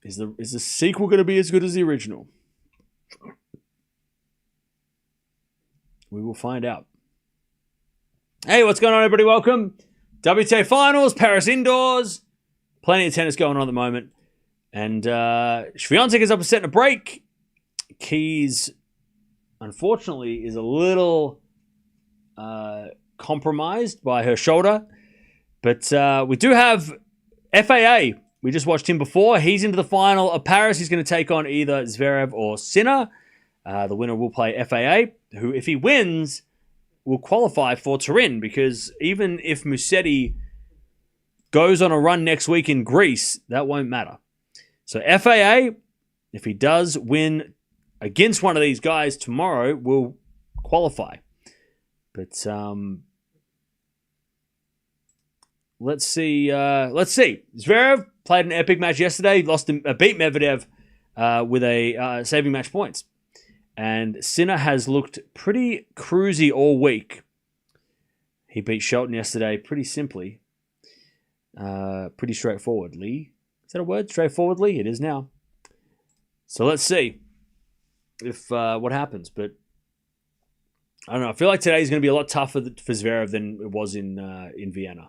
Is the sequel going to be as good as the original? We will find out. Hey, what's going on, everybody? Welcome. WTA Finals, Paris indoors. Plenty of tennis going on at the moment. And Swiatek is up a set and a break. Keys, unfortunately, is a little compromised by her shoulder. But we do have FAA. We just watched him before. He's into the final of Paris. He's going to take on either Zverev or Sinner. The winner will play FAA, who, if he wins, will qualify for Turin, because even if Musetti goes on a run next week in Greece, that won't matter. So FAA, if he does win against one of these guys tomorrow, will qualify. But let's see. Zverev played an epic match yesterday. Beat Medvedev with saving match points. And Sinner has looked pretty cruisy all week. He beat Shelton yesterday pretty simply. Pretty straightforwardly. Is that a word? Straightforwardly? It is now. So let's see if what happens. But I don't know. I feel like today is going to be a lot tougher for Zverev than it was in Vienna.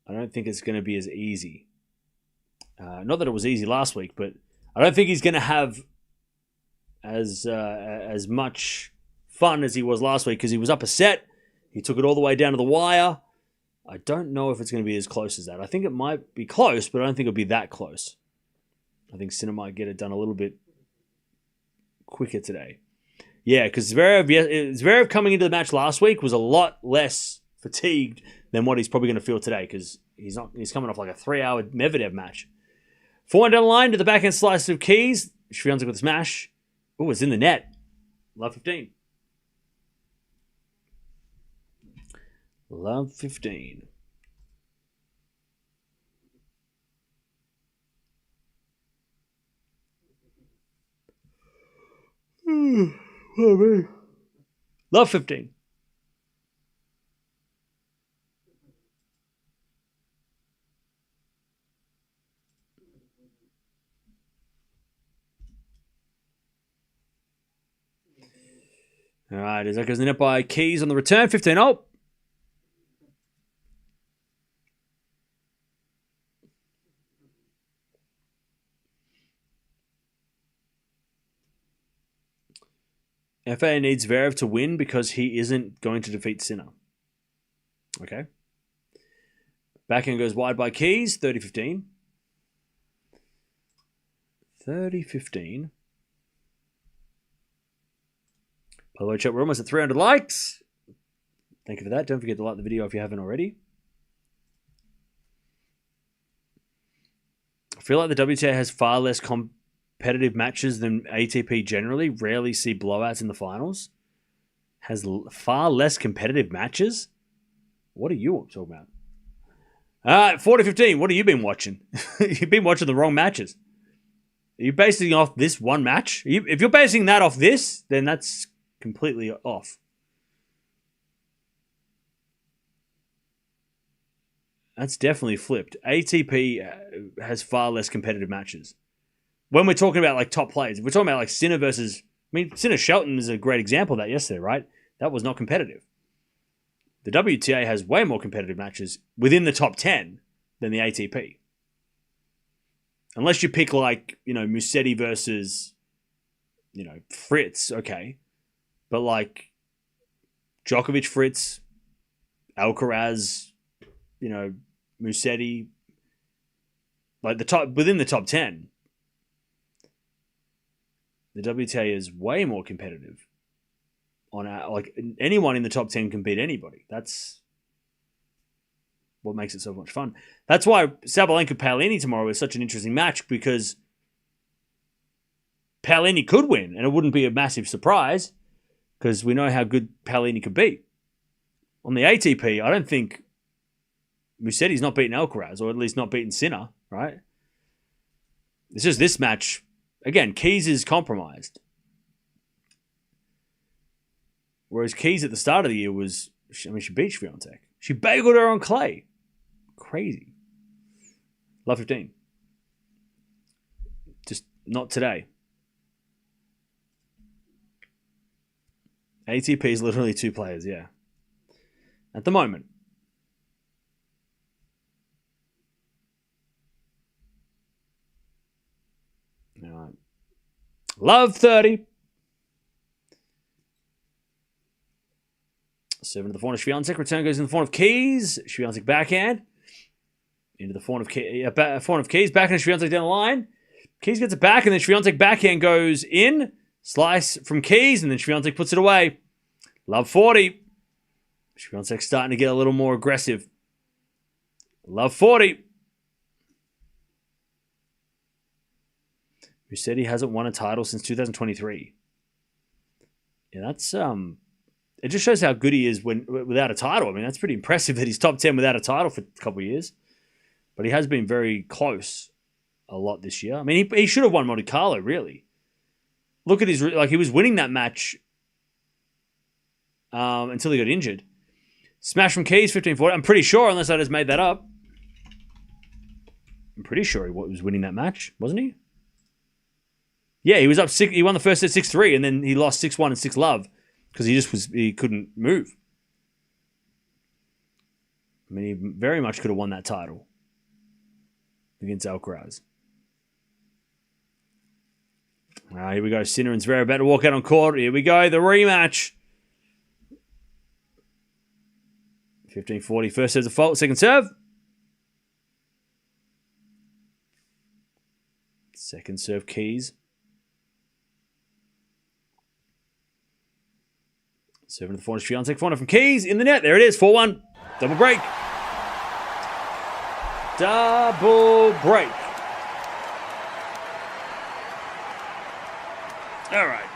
I don't think it's going to be as easy. Not that it was easy last week, but I don't think he's going to have as much fun as he was last week, because he was up a set. He took it all the way down to the wire. I don't know if it's going to be as close as that. I think it might be close, but I don't think it'll be that close. I think Sinner might get it done a little bit quicker today. Yeah, because Zverev coming into the match last week was a lot less fatigued than what he's probably going to feel today, because he's coming off like a 3-hour Medvedev match. Forehand down the line to the backhand slice of Keys. Swiatek with a smash. Oh, it's in the net. Love 15. Love 15. Love 15. All right, as that goes in the net by Keys on the return. 15-0. FA needs Zverev to win because he isn't going to defeat Sinner. Okay. Backhand goes wide by Keys. 30-15. 30-15. By the way, chat, we're almost at 300 likes. Thank you for that. Don't forget to like the video if you haven't already. I feel like the WTA has far less competitive matches than ATP generally. Rarely see blowouts in the finals. Has far less competitive matches? What are you talking about? 40-15. What have you been watching? You've been watching the wrong matches. Are you basing off this one match? If you're basing that off this, then that's completely off. That's definitely flipped. ATP has far less competitive matches. When we're talking about like top players, if we're talking about like Sinner versus, Sinner Shelton is a great example of that yesterday, right? That was not competitive. The WTA has way more competitive matches within the top 10 than the ATP. Unless you pick like, Musetti versus, Fritz, okay. But like Djokovic, Fritz, Alcaraz, Musetti, like within the top 10, the WTA is way more competitive. Like anyone in the top 10 can beat anybody. That's what makes it so much fun. That's why Sabalenka Paolini tomorrow is such an interesting match, because Paolini could win and it wouldn't be a massive surprise, because we know how good Paolini could be. On the ATP, I don't think Musetti's not beating Alcaraz, or at least not beating Sinner, right? It's just this match. Again, Keys is compromised. Whereas Keys at the start of the year she beat Swiatek. She bageled her on clay. Crazy. Love 15. Not today. ATP is literally 2 players, yeah. At the moment. All right. Love 30. 7 to the forehand of Swiatek. Return goes in the forehand of Keys. Swiatek backhand. Into the forehand of Keys. Backhand of Swiatek down the line. Keys gets it back, and then Swiatek backhand goes in. Slice from Keys, and then Swiatek puts it away. Love 40. Swiatek's starting to get a little more aggressive. Love 40. Who said he hasn't won a title since 2023? Yeah, that's it just shows how good he is without a title. I mean, that's pretty impressive that he's top 10 without a title for a couple of years. But he has been very close a lot this year. I mean, he should have won Monte Carlo, really. Look at he was winning that match until he got injured. Smash from Keys, 15-40. I'm pretty sure, unless I just made that up. I'm pretty sure he was winning that match, wasn't he? Yeah, he was up 6. He won the first set 6-3, and then he lost 6-1 and 6-love because he couldn't move. I mean, he very much could have won that title against Alcaraz. Here we go. Sinner and Zverev about to walk out on court. Here we go. The rematch. 15-40. First serve's a fault. Second serve. Second serve Keys. Serving to the forehand. Swiatek. Forehand from Keys. In the net. There it is. 4-1. Double break. Double break. All right.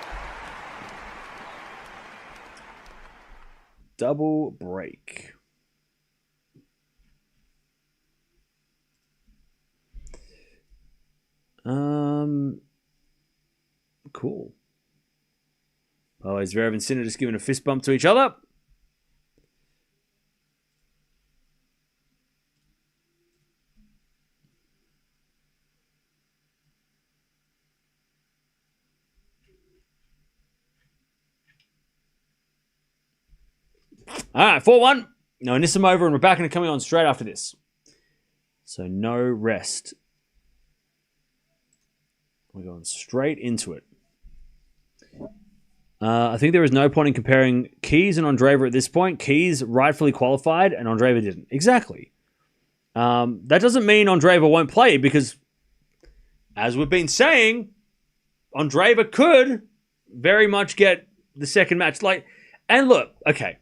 Double break. Cool. Oh, is Zverev and Sinner just giving a fist bump to each other? All right, 4-1. No, Anisimova and Rybakina coming on straight after this. So no rest. We're going straight into it. I think there is no point in comparing Keys and Andreeva at this point. Keys rightfully qualified and Andreeva didn't. Exactly. That doesn't mean Andreeva won't play because, as we've been saying, Andreeva could very much get the second match. And look, okay,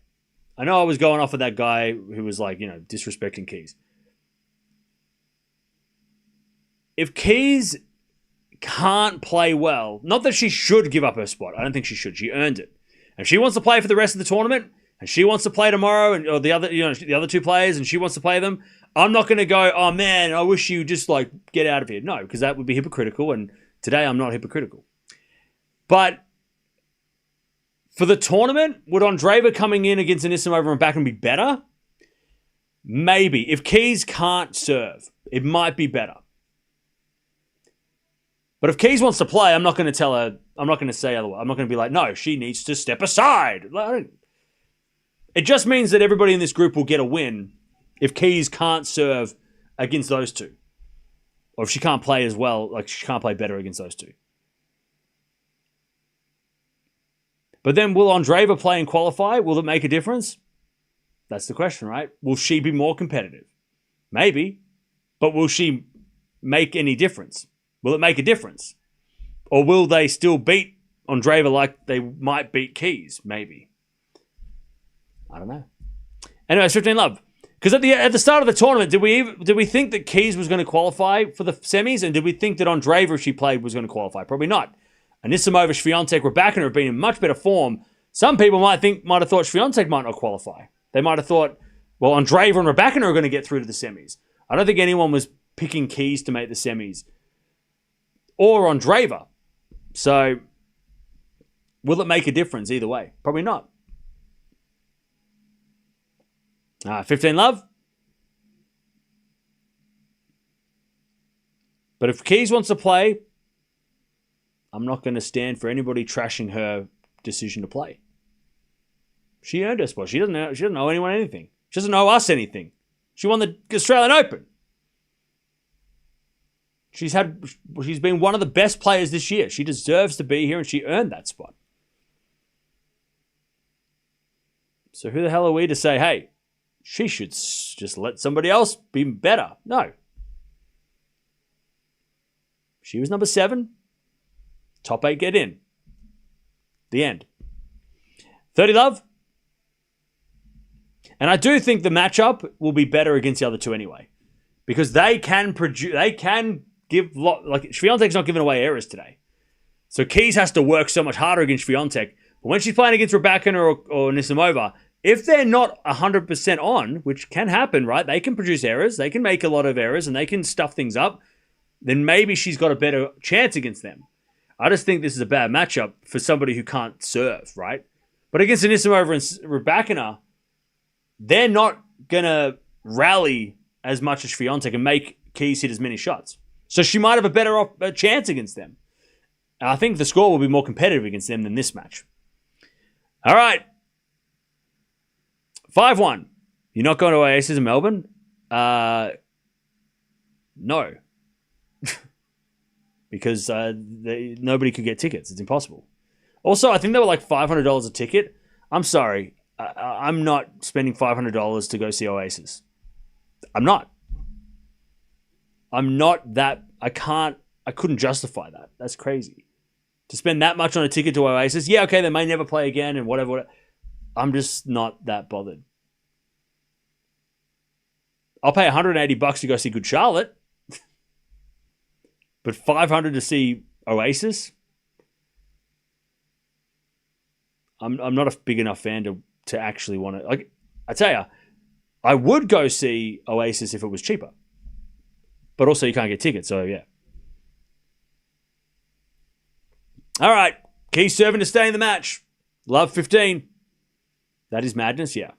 I know I was going off of that guy who was disrespecting Keys. If Keys can't play well, not that she should give up her spot. I don't think she should. She earned it. And if she wants to play for the rest of the tournament, and she wants to play tomorrow, or the other 2 players, and she wants to play them, I'm not going to go, oh man, I wish you just get out of here. No, because that would be hypocritical, and today I'm not hypocritical. But for the tournament, would Andreeva coming in against Anisimova and Rybakina be better? Maybe. If Keys can't serve, it might be better. But if Keys wants to play, I'm not going to tell her, I'm not going to say otherwise. I'm not going to be like, no, she needs to step aside. It just means that everybody in this group will get a win if Keys can't serve against those 2. Or if she can't play as well, she can't play better against those 2. But then will Andreeva play and qualify? Will it make a difference? That's the question, right? Will she be more competitive? Maybe. But will she make any difference? Will it make a difference? Or will they still beat Andreeva like they might beat Keys? Maybe. I don't know. Anyway, it's 15 love. Because at the start of the tournament, did we think that Keys was going to qualify for the semis? And did we think that Andreeva, if she played, was going to qualify? Probably not. Anisimova, Swiatek, Rybakina have been in much better form. Some people might have thought Swiatek might not qualify. They might have thought, well, Andreeva and Rybakina are going to get through to the semis. I don't think anyone was picking Keys to make the semis. Or Andreeva. So, will it make a difference either way? Probably not. 15 love. But if Keys wants to play, I'm not going to stand for anybody trashing her decision to play. She earned her spot. She doesn't owe anyone anything. She doesn't owe us anything. She won the Australian Open. She's been one of the best players this year. She deserves to be here, and she earned that spot. So who the hell are we to say, hey, she should just let somebody else be better? No. She was number 7. Top 8 get in. The end. 30 love. And I do think the matchup will be better against the other two anyway. Because they can give... Like, Swiatek's not giving away errors today. So Keys has to work so much harder against Swiatek. But when she's playing against Rybakina or Anisimova, if they're not 100% on, which can happen, right? They can produce errors. They can make a lot of errors and they can stuff things up. Then maybe she's got a better chance against them. I just think this is a bad matchup for somebody who can't serve, right? But against Anisimova and Rybakina, they're not going to rally as much as Swiatek and make Keys hit as many shots. So she might have a better chance against them. And I think the score will be more competitive against them than this match. All right. 5-1. You're not going to Oasis in Melbourne? No. Because nobody could get tickets. It's impossible. Also, I think they were like $500 a ticket. I'm sorry. I'm not spending $500 to go see Oasis. I'm not that... I couldn't justify that. That's crazy. To spend that much on a ticket to Oasis, yeah, okay, they may never play again and whatever. I'm just not that bothered. I'll pay $180 to go see Good Charlotte. But $500 to see Oasis? I'm not a big enough fan to actually want to... Like, I tell you, I would go see Oasis if it was cheaper. But also you can't get tickets, so yeah. All right. Keys serving to stay in the match. Love 15. That is madness, yeah.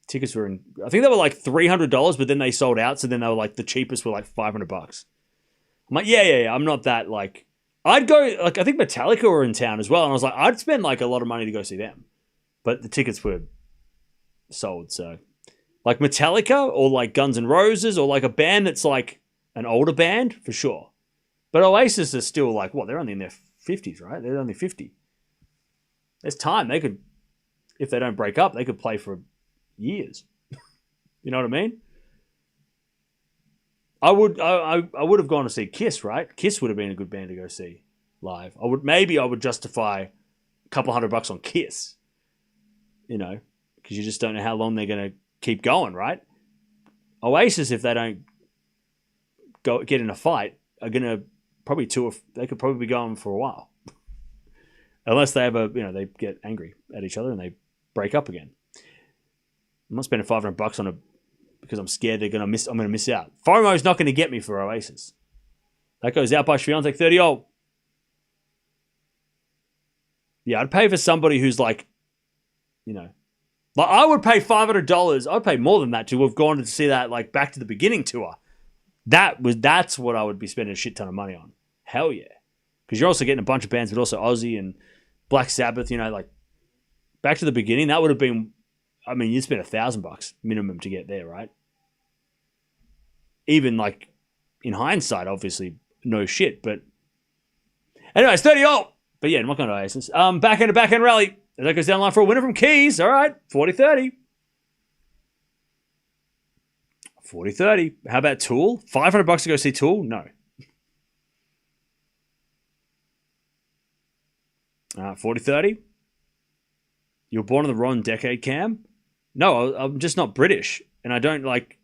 Tickets were in... I think they were like $300, but then they sold out, so then they were like... The cheapest were like $500. I'm like, yeah. I'm not that like... I'd go... Like, I think Metallica were in town as well, and I was like, I'd spend like a lot of money to go see them. But the tickets were sold, so... Like Metallica or like Guns N' Roses or like a band that's like an older band, for sure. But Oasis is still like, what? They're only in their 50s, right? They're only 50. There's time. They could... If they don't break up, they could play for years. You know what I mean? I would have gone to see Kiss, right? Kiss would have been a good band to go see live. I would justify a couple $100 on Kiss. You know, because you just don't know how long they're going to keep going, right? Oasis, if they don't get in a fight, are going to probably tour. They could probably be going for a while, unless they have they get angry at each other and they break up again. I'm not spending $500 on because I'm scared I'm going to miss out. FOMO's not going to get me for Oasis. That goes out by Swiatek 30-0. Yeah, I'd pay for somebody who's like, like I would pay $500. I'd pay more than that to have gone to see that like Back to the Beginning tour. That's what I would be spending a shit ton of money on. Hell yeah. Because you're also getting a bunch of bands, but also Ozzy and Black Sabbath, like Back to the Beginning, that would have been, you'd spend $1,000 minimum to get there, right? Even like in hindsight, obviously, no shit, but anyways, 30-0. But yeah, I'm not going to Oasis. Backhand rally. That goes down the line for a winner from Keys. All right, 40-30. 40-30. How about Tool? $500 to go see Tool? No. 40-30. You were born in the wrong decade, Cam? No, I'm just not British. And I don't like...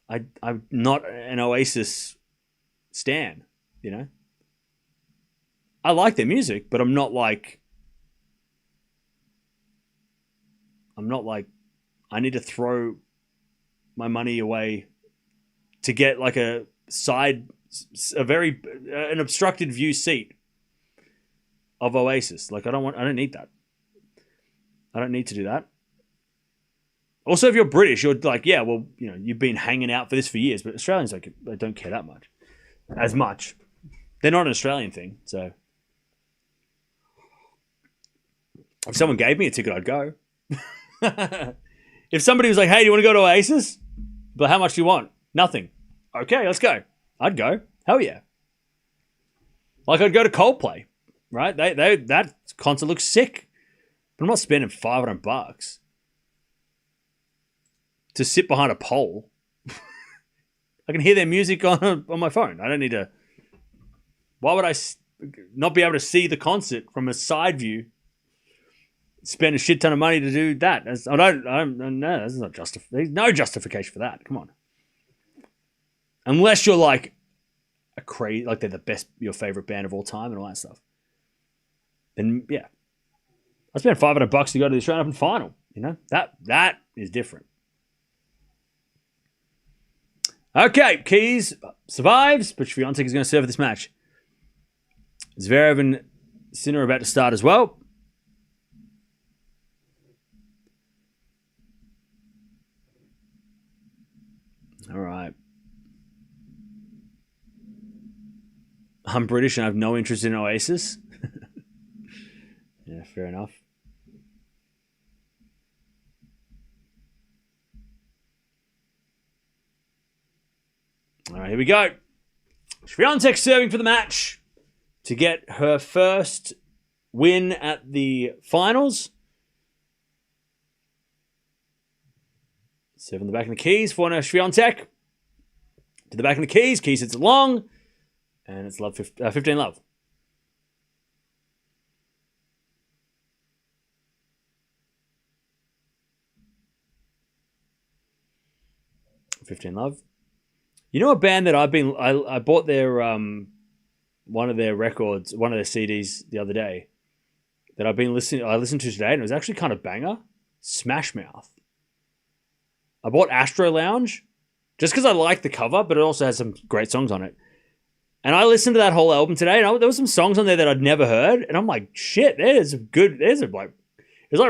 I'm not an Oasis stan, I like their music, but I'm not like... I need to throw my money away to get like an obstructed view seat of Oasis. Like I don't need that. I don't need to do that. Also, if you're British, you're like, yeah, well, you've been hanging out for this for years, but Australians, they don't care that much. As much. They're not an Australian thing, so If someone gave me a ticket, I'd go. If somebody was like, hey, do you want to go to Oasis? But how much do you want? Nothing. Okay, let's go. I'd go. Hell yeah. Like I'd go to Coldplay, right? That concert looks sick. But I'm not spending $500 to sit behind a pole. I can hear their music on my phone. I don't need to. Why would I not be able to see the concert from a side view? Spend a shit ton of money to do that. No, that's not there's no justification for that. Come on. Unless you're like a crazy, like they're the best, your favorite band of all time and all that stuff. Then yeah, I spent $500 to go to the Australian Open final. You know that is different. Okay, Keys survives, but Swiatek is going to serve this match. Zverev and Sinner are about to start as well. All right. I'm British and I have no interest in Oasis. Yeah, fair enough. All right, here we go. Swiatek serving for the match to get her first win at the finals. Serve on the back of the keys for Swiatek. To the back of the keys. Keys hits it long. And it's 15 love. $15 love. You know a band that I bought their one of their records, one of their CDs the other day that I listened to today and it was actually kind of banger. Smash Mouth. I bought Astro Lounge just because I like the cover, but it also has some great songs on it. And I listened to that whole album today, and there were some songs on there that I'd never heard, and I'm like, shit, it's like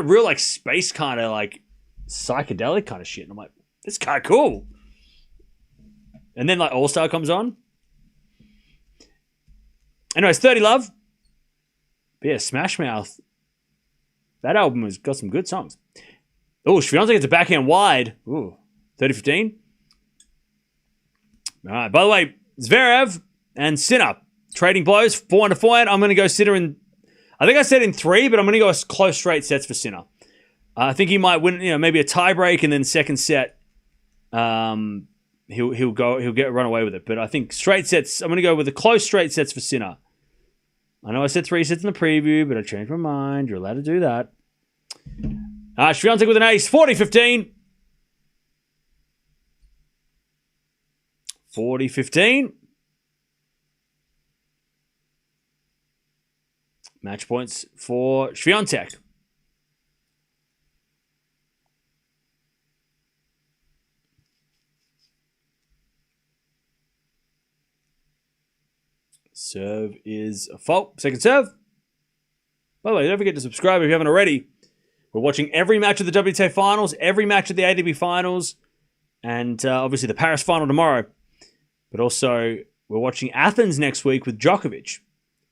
real like space kind of like psychedelic kind of shit. And I'm like, it's kind of cool. And then like All Star comes on. Anyways, 30 love. But yeah, Smash Mouth. That album has got some good songs. Oh, Swiatek gets a backhand wide. Ooh, 30-15. All right. By the way, Zverev and Sinner trading blows, 4-4. I'm going to go Sinner in. I think I said in 3, but I'm going to go a close straight sets for Sinner. I think he might win. Maybe a tie break and then second set. He'll run away with it. But I think straight sets. I'm going to go with the close straight sets for Sinner. I know I said 3 sets in the preview, but I changed my mind. You're allowed to do that. Swiatek with an ace, 40-15. 40-15. Match points for Swiatek. Serve is a fault. Second serve. By the way, don't forget to subscribe if you haven't already. We're watching every match of the WTA Finals, every match of the ATP Finals, and obviously the Paris Final tomorrow. But also, we're watching Athens next week with Djokovic.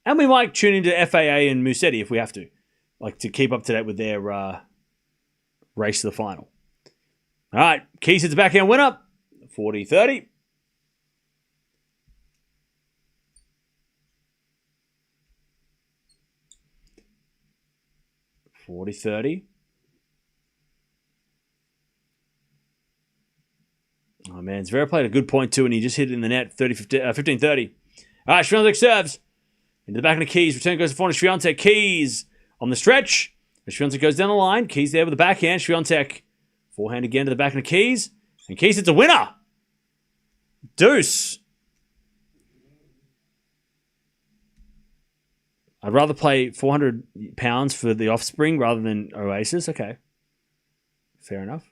And we might tune into FAA and Musetti if we have to, like to keep up to date with their race to the final. All right, Keys hits the backhand winner, 40-30. $40-30. Oh, man. Zverev played a good point, too, and he just hit it in the net, 15-30. All right, Swiatek serves. Into the back of the Keys. Return goes to forehand. Swiatek. Keys on the stretch. Swiatek goes down the line. Keys there with the backhand. Swiatek forehand again to the back of the Keys. And Keys hits a winner. Deuce. I'd rather play £400 for the Offspring rather than Oasis. Okay. Fair enough.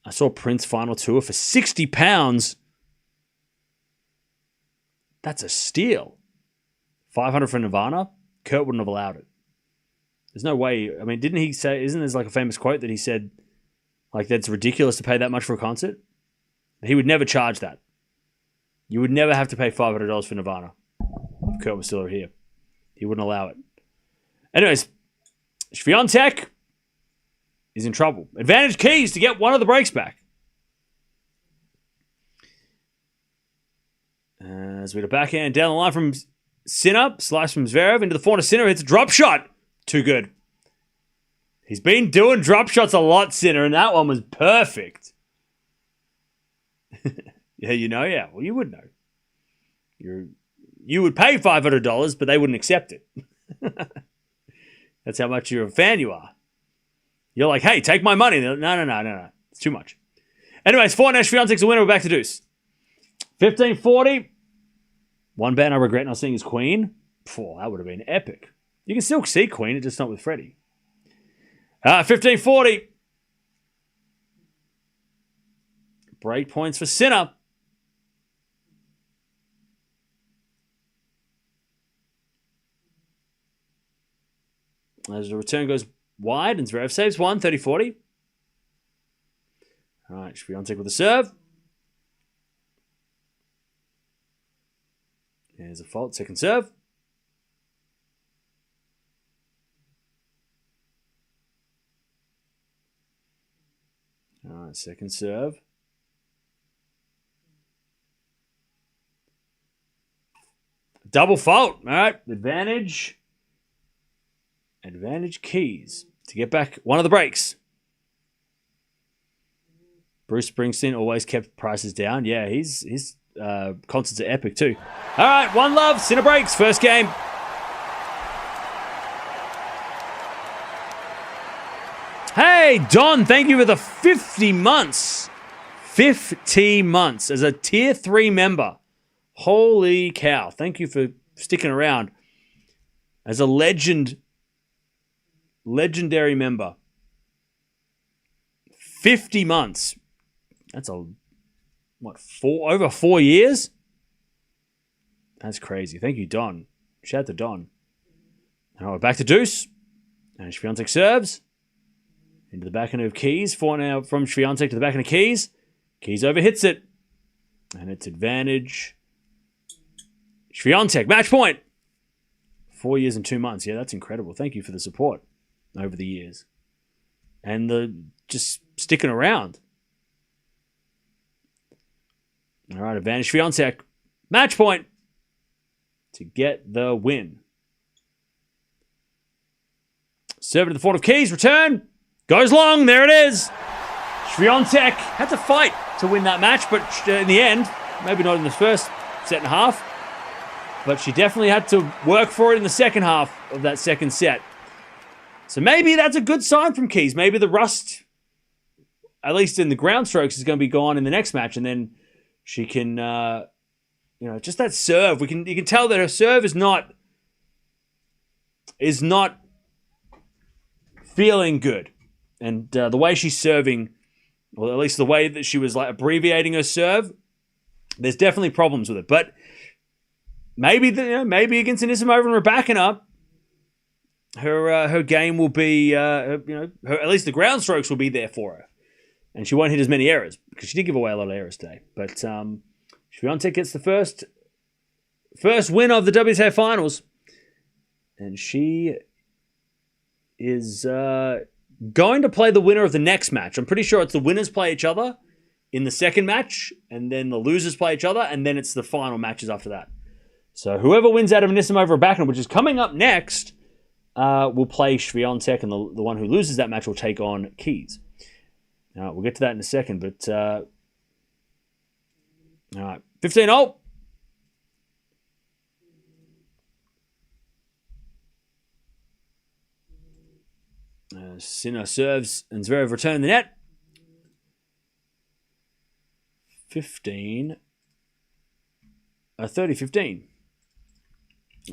I saw Prince Final Tour for £60. That's a steal. 500 for Nirvana. Kurt wouldn't have allowed it. There's no way. I mean, didn't he say, isn't there like a famous quote that he said, like, that's ridiculous to pay that much for a concert? He would never charge that. You would never have to pay $500 for Nirvana if Kurt was still here. He wouldn't allow it. Anyways, Swiatek is in trouble. Advantage keys to get one of the breaks back. As we get a backhand down the line from Sinner, slice from Zverev into the forehand. Sinner hits a drop shot. Too good. He's been doing drop shots a lot, Sinner, and that one was perfect. Yeah, you know, yeah. Well, you would know. You would pay $500, but they wouldn't accept it. That's how much you're a fan you are. You're like, hey, take my money. Like, no. It's too much. Anyways, Forehand Swiatek's a winner. We're back to deuce. 15-40. One band I regret not seeing is Queen. That would have been epic. You can still see Queen, it's just not with Freddie. 15-40. Break points for Sinner. As the return goes wide and Zverev saves one, 30-40. All right, Swiatek with the serve. There's a fault, second serve. All right, second serve. Double fault. All right, advantage. Advantage keys to get back one of the breaks. Bruce Springsteen always kept prices down. Yeah, his concerts are epic too. All right, one love, Sinner breaks, first game. Hey, Don, thank you for the 50 months. 50 months as a Tier 3 member. Holy cow. Thank you for sticking around as a legendary member. 50 months. That's over 4 years? That's crazy. Thank you, Don. Shout out to Don. All right, back to deuce. And Swiatek serves. Into the backhand of Keys. Four now from Swiatek to the backhand of Keys. Keys overhits it. And it's advantage. Swiatek, match point. 4 years and 2 months. Yeah, that's incredible. Thank you for the support over the years. And the just sticking around. All right, advantage Swiatek. Match point to get the win. Serve to the forehand of Keys. Return. Goes long. There it is. Swiatek had to fight to win that match, but in the end, maybe not in the first set and a half, but she definitely had to work for it in the second half of that second set. So maybe that's a good sign from Keys. Maybe the rust, at least in the ground strokes, is going to be gone in the next match, and then she can, just that serve. You can tell that her serve is not feeling good, and the way she's serving, or at least the way that she was like abbreviating her serve, there's definitely problems with it. But maybe against Anisimova and Rybakina, her game will be, at least the ground strokes will be there for her. And she won't hit as many errors, because she did give away a lot of errors today. But Swiatek gets the first win of the WTA Finals. And she is going to play the winner of the next match. I'm pretty sure it's the winners play each other in the second match, and then the losers play each other, and then it's the final matches after that. So whoever wins out of Anisimova or Rybakina, which is coming up next, will play Swiatek, and the one who loses that match will take on Keys. We'll get to that in a second, but all right, 15-0. Sinner serves and Zverev return the net. 30-15.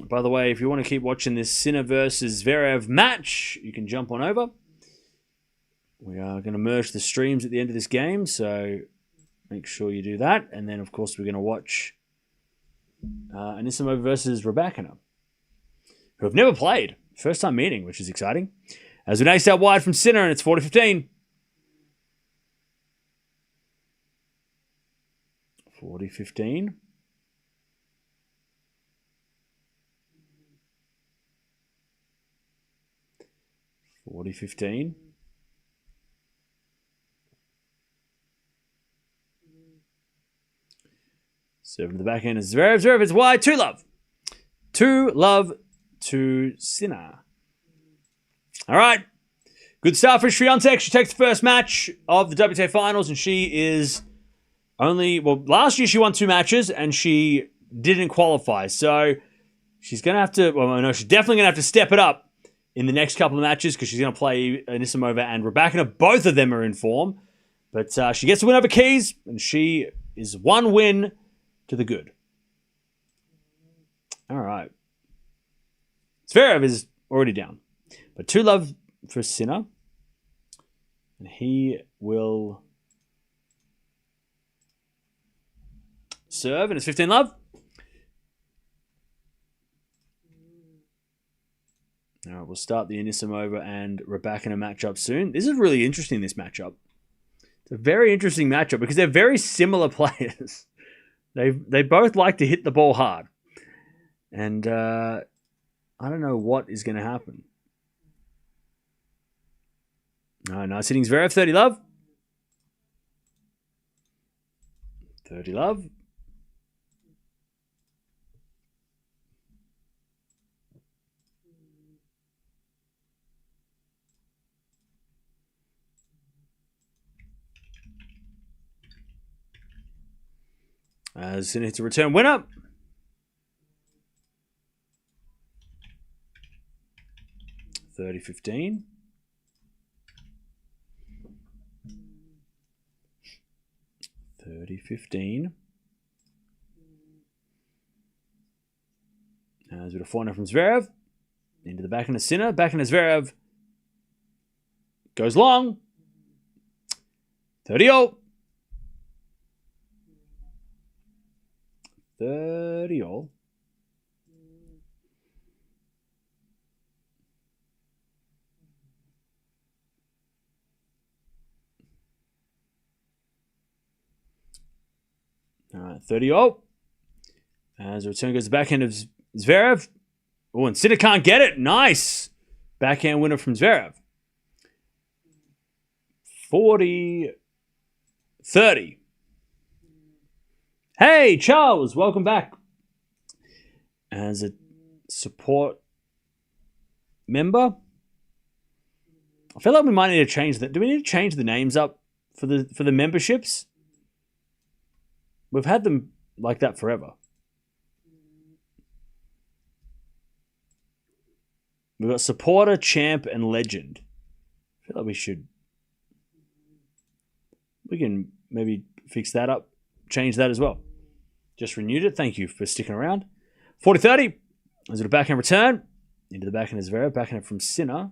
By the way, if you want to keep watching this Sinner versus Zverev match, you can jump on over. We are going to merge the streams at the end of this game, so make sure you do that. And then, of course, we're going to watch Anisimova versus Rybakina, who have never played. First time meeting, which is exciting. As an ace out wide from Sinner, and it's 40-15. 40-15. 40-15. Serving to the backhand is Zverev. Zverev is wide. 2-love. 2-love to Sinner. All right. Good start for Swiatek. She takes the first match of the WTA Finals, and she is only... Well, last year she won 2 matches, and she didn't qualify. So she's going to have to... Well, no, she's definitely going to have to step it up in the next couple of matches because she's going to play Anisimova and Rybakina. Both of them are in form. But she gets the win over Keys, and she is 1 win to the good. All right. Zverev is already down. But 2-love for Sinner. And he will serve, and it's 15-love. All right, we'll start the Anisimova and Rybakina matchup soon. This is really interesting, this matchup. It's a very interesting matchup because they're very similar players. They both like to hit the ball hard. And I don't know what is going to happen. No, nice hitting Zverev. 30-love. 30-love. Sinner hits a return winner. $30-15. $30-15. As with a forehand from Zverev. Into the backhand of Sinner. Backhand of Zverev. Goes long. 30-all. 30-all. All right, 30-all. As the return goes to the backhand of Zverev. Oh, and Sinner can't get it. Nice. Backhand winner from Zverev. 40-30. Hey, Charles, welcome back. As a support member. I feel like we might need to change that. Do we need to change the names up for the memberships? We've had them like that forever. We've got supporter, champ, and legend. I feel like we can maybe fix that up, change that as well. Just renewed it. Thank you for sticking around. 40-30. Is it a backhand return? Into the backhand of Zverev. Backhand from Sinner.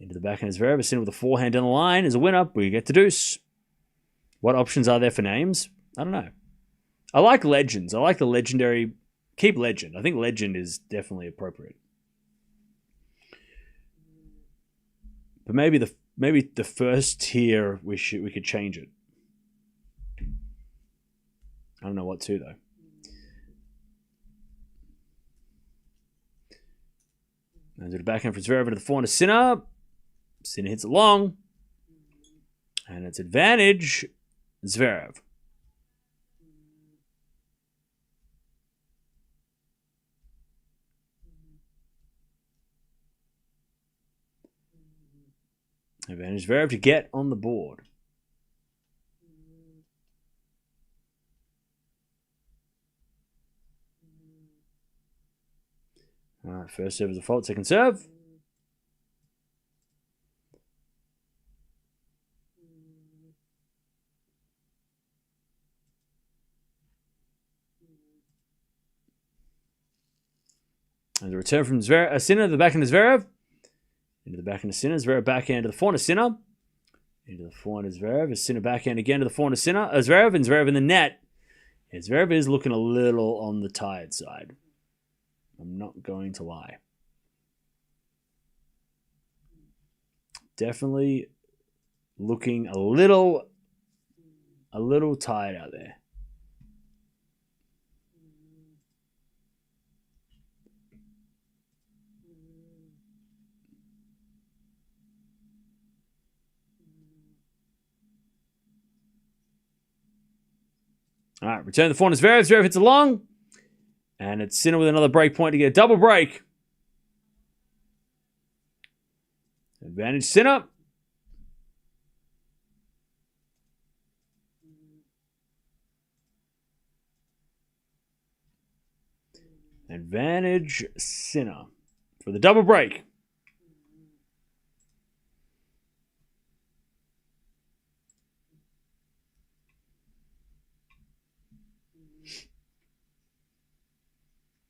Into the backhand of Zverev. Sinner with a forehand down the line is a winner. We get to deuce. What options are there for names? I don't know. I like legends. I like the legendary. Keep legend. I think legend is definitely appropriate. But maybe the first tier we could change it. I don't know what to though. And to the backhand for Zverev to the forehand to Sinner. Sinner hits it long. And it's advantage Zverev. Advantage Zverev to get on the board. All right, first serve is a fault, second serve. And the return from Zverev, Sinner, the backhand of Zverev. Into the backhand of Sinner. Zverev backhand to the forehand of Sinner. Into the forehand of Zverev. Sinner backhand again to the forehand of Sinner. Zverev and Zverev in the net. Yeah, Zverev is looking a little on the tired side. I'm not going to lie. Definitely looking a little tired out there. All right, return the forehand to Zverev. Zverev hits a long. And it's Sinner with another break point to get a double break. Advantage Sinner. Advantage Sinner for the double break.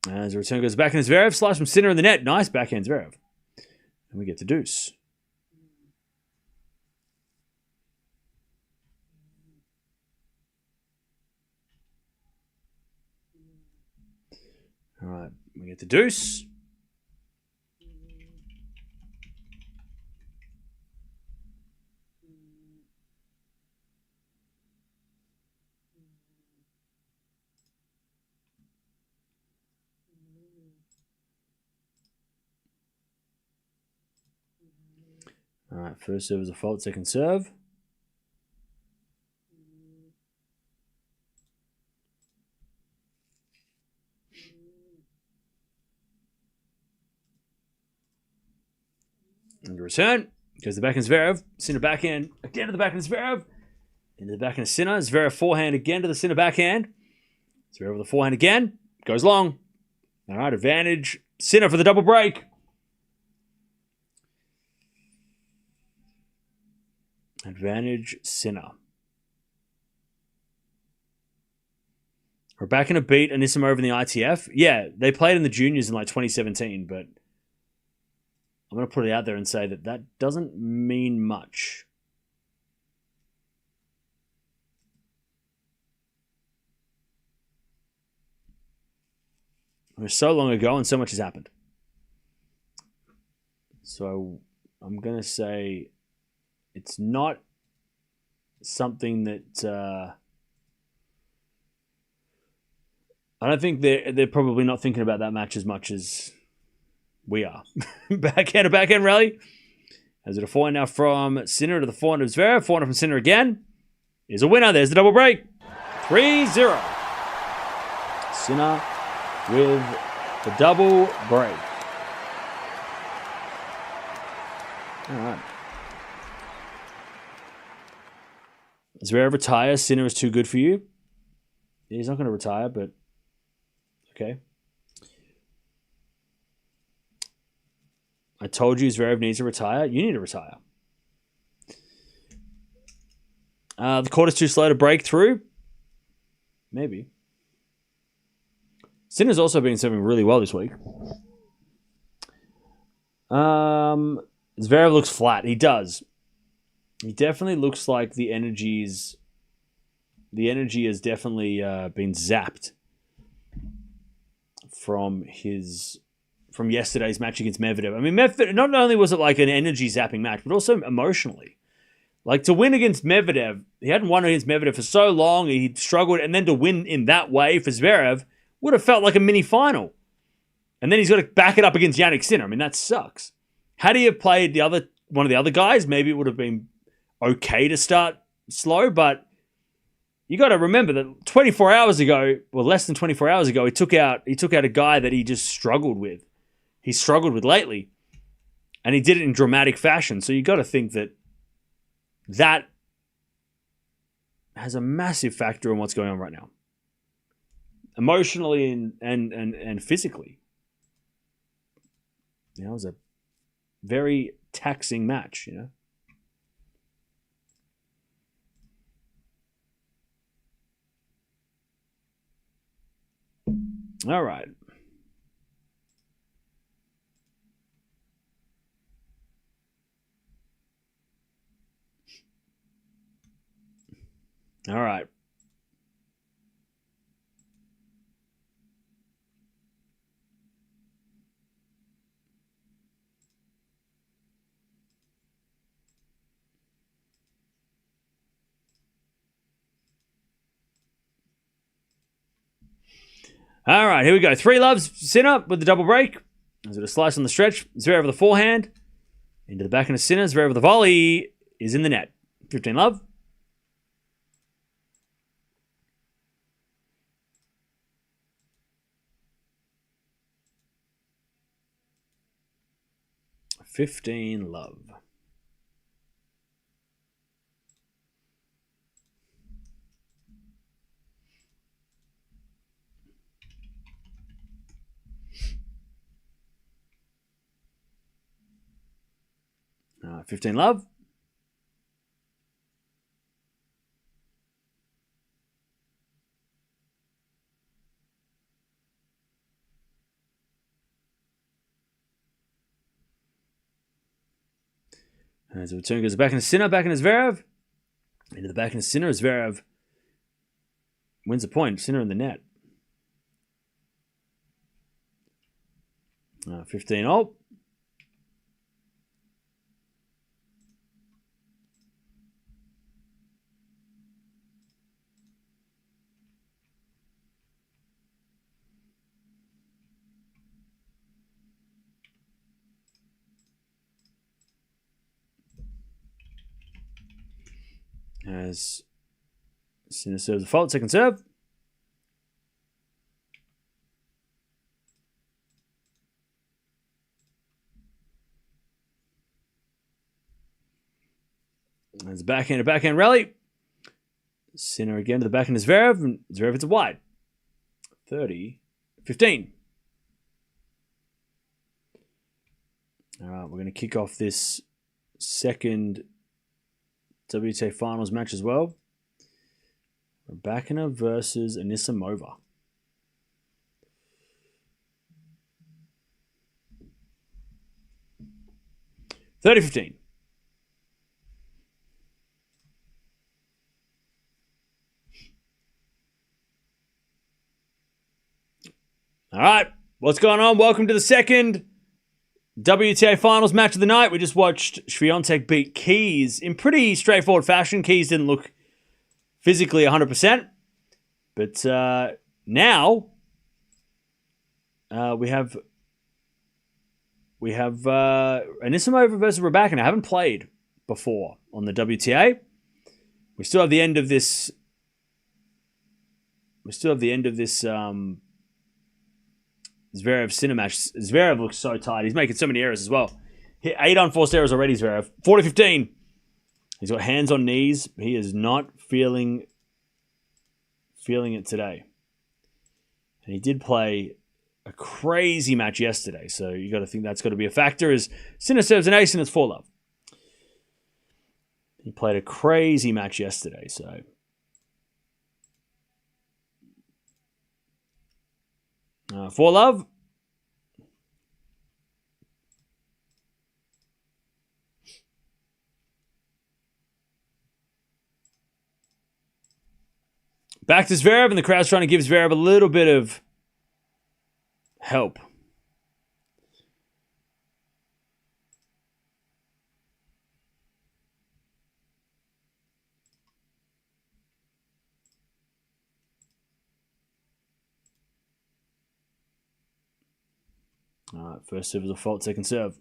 As the return goes back in Zverev, slice from Sinner in the net. Nice backhand Zverev. And we get to deuce. All right, we get the deuce. All right, first serve is a fault, second serve. And the return goes the backhand Zverev. Sinner backhand again to the backhand Zverev. Into the backhand Sinner. Zverev forehand again to the Sinner backhand. Zverev with the forehand again. Goes long. All right, advantage Sinner for the double break. Advantage Sinner. Rybakina beat Anisimova in the ITF. Yeah, they played in the juniors in like 2017, but I'm going to put it out there and say that that doesn't mean much. It was so long ago and so much has happened. So I'm going to say it's not something that I don't think they're probably not thinking about that match as much as we are. Backhand to backhand rally. As it a forehand now from Sinner to the forehand of Zverev. Forehand from Sinner again. Is a winner. There's the double break. 3-0. Sinner with the double break. All right. Zverev retires. Sinner is too good for you. He's not going to retire, but okay. I told you Zverev needs to retire. You need to retire. The court is too slow to break through. Maybe. Sinner's also been serving really well this week. Zverev looks flat. He does. He definitely looks like the energy has definitely been zapped from yesterday's match against Medvedev. I mean, not only was it like an energy zapping match, but also emotionally. Like to win against Medvedev, he hadn't won against Medvedev for so long, he struggled, and then to win in that way for Zverev would have felt like a mini final. And then he's got to back it up against Jannik Sinner. I mean, that sucks. Had he have played one of the other guys, maybe it would have been okay to start slow, but you got to remember that 24 hours ago, well, less than 24 hours ago, he took out a guy that he just struggled with. He struggled with lately, and he did it in dramatic fashion. So you got to think that has a massive factor in what's going on right now, emotionally and physically. You know, it was a very taxing match. You know. All right. All right. All right, here we go. 3 loves, Sinner with the double break. As it a slice on the stretch. Zverev with the forehand. Into the back of Sinner. Zverev with the volley is in the net. 15 love. 15 love. All right, 15 love. As the return goes back into Sinner, back into Zverev. Into the back into Sinner. Zverev wins the point. Sinner in the net. 15 all. As Sinner serves the fault, second serve. As backhand rally. Sinner again to the backhand is Zverev, and Zverev hits a wide. 30-15. All right, we're going to kick off this second WTA Finals match as well. Rybakina versus Anisimova. 30-15. All right, what's going on? Welcome to the second WTA Finals match of the night. We just watched Swiatek beat Keys in pretty straightforward fashion. Keys didn't look physically 100%. But now we have Anisimova versus Rybakina. I haven't played before on the WTA. We still have the end of this. Zverev Sinner match. Zverev looks so tired. He's making so many errors as well. Hit 8 unforced errors already, Zverev. 40-15. He's got hands on knees. He is not feeling it today. And he did play a crazy match yesterday, so you got to think that's got to be a factor. As Sinner serves an ace and it's 4 love. He played a crazy match yesterday, so 4 love. Back to Zverev, and the crowd's trying to give Zverev a little bit of help. All right, first serve is a fault, second serve.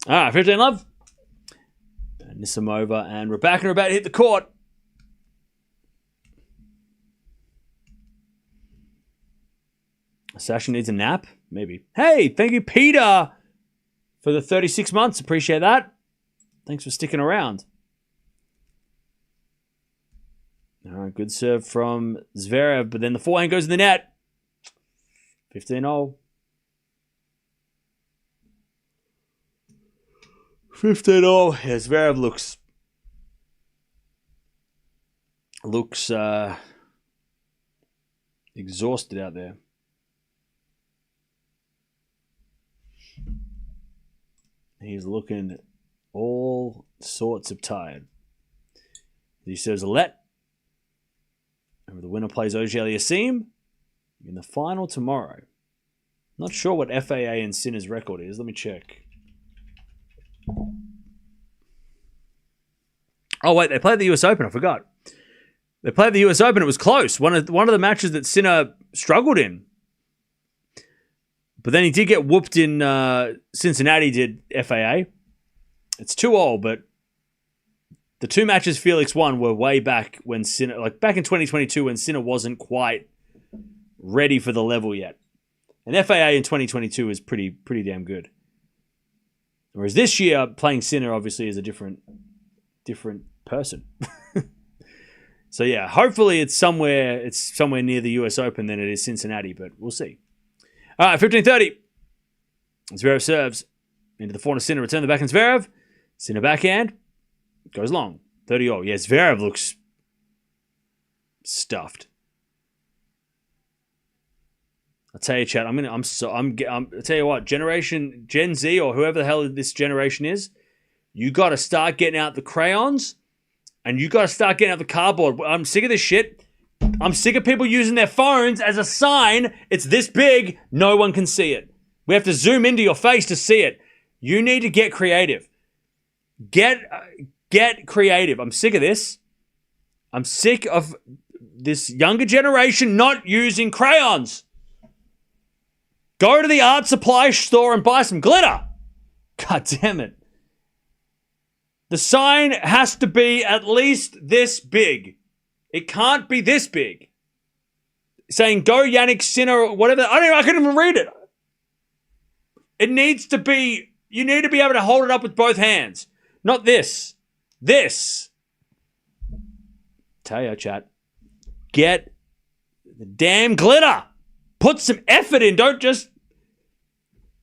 All right, 15 love. Anisimova and Rybakina are about to hit the court. Sasha needs a nap? Maybe. Hey, thank you, Peter, for the 36 months. Appreciate that. Thanks for sticking around. All right, good serve from Zverev, but then the forehand goes in the net. 15-0. 15-0. Yeah, Zverev looks exhausted out there. He's looking all sorts of tired. He serves a let. And the winner plays Auger-Aliassime in the final tomorrow. Not sure what FAA and Sinner's record is. Let me check. Oh, wait, they played the US Open. I forgot. They played the US Open. It was close. One of the matches that Sinner struggled in. But then he did get whooped in Cincinnati, did FAA. It's too old, but the 2 matches Felix won were way back when Sinner, like back in 2022 when Sinner wasn't quite ready for the level yet. And FAA in 2022 is pretty damn good. Whereas this year, playing Sinner obviously is a different person. So yeah, hopefully it's somewhere near the US Open than it is Cincinnati, but we'll see. All right, 15:30. Zverev serves into the forehand of Sinner. Return the backhand Zverev. Sinner backhand. Goes long. 30-all. Yeah, Zverev looks stuffed. I'll tell you, chat. I'll tell you what. Gen Z or whoever the hell this generation is, you got to start getting out the crayons, and you got to start getting out the cardboard. I'm sick of this shit. I'm sick of people using their phones as a sign. It's this big, no one can see it. We have to zoom into your face to see it. You need to get creative. Get creative. I'm sick of this. I'm sick of this younger generation not using crayons. Go to the art supply store and buy some glitter. God damn it. The sign has to be at least this big. It can't be this big. Saying go Jannik Sinner or whatever. I couldn't even read it. It needs to be, you need to be able to hold it up with both hands. Not this. This. Tell you, chat. Get the damn glitter. Put some effort in. Don't just...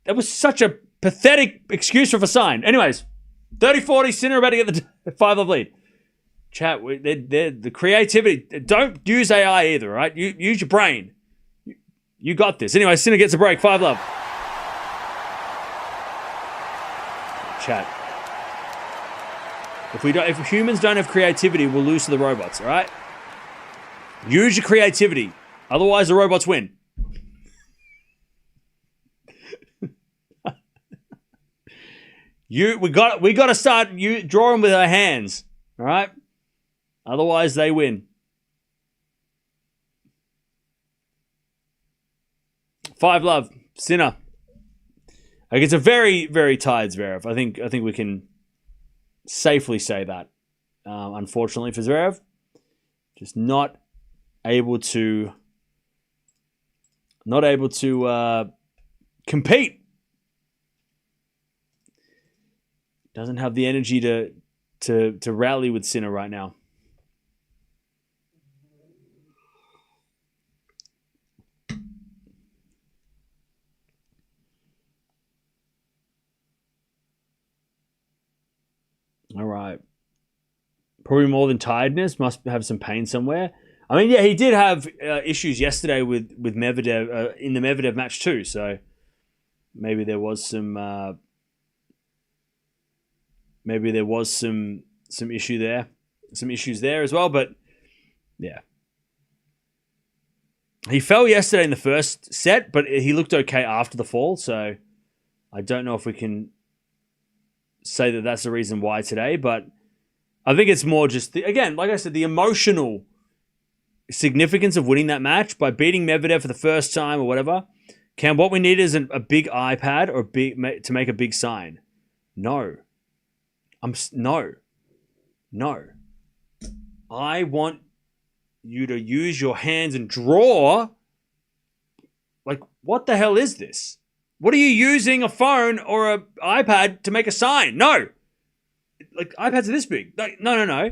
That was such a pathetic excuse for a sign. Anyways, 30-40, Sinner about to get the 5-love lead. Chat, the creativity. Don't use AI either, right? Use your brain. You got this. Anyway, Sinner gets a break. 5-love. Chat. If humans don't have creativity, we'll lose to the robots, all right? Use your creativity. Otherwise, the robots win. We got to start drawing with our hands, all right? Otherwise, they win. 5-love, Sinner. Like, it's a very, very tired Zverev. I think we can safely say that. Unfortunately for Zverev, just not able to compete. Doesn't have the energy to rally with Sinner right now. All right. Probably more than tiredness. Must have some pain somewhere. I mean, yeah, he did have issues yesterday with Medvedev in the Medvedev match too. So maybe there was some issues there as well. But yeah, he fell yesterday in the first set, but he looked okay after the fall. So I don't know if we can say that that's the reason why today, but I think it's more just, again, like I said, the emotional significance of winning that match by beating Medvedev for the first time or whatever. What we need is a big iPad or to make a big sign. No. No. I want you to use your hands and draw. Like, what the hell is this? What are you using a phone or an iPad to make a sign? No. Like, iPads are this big. No.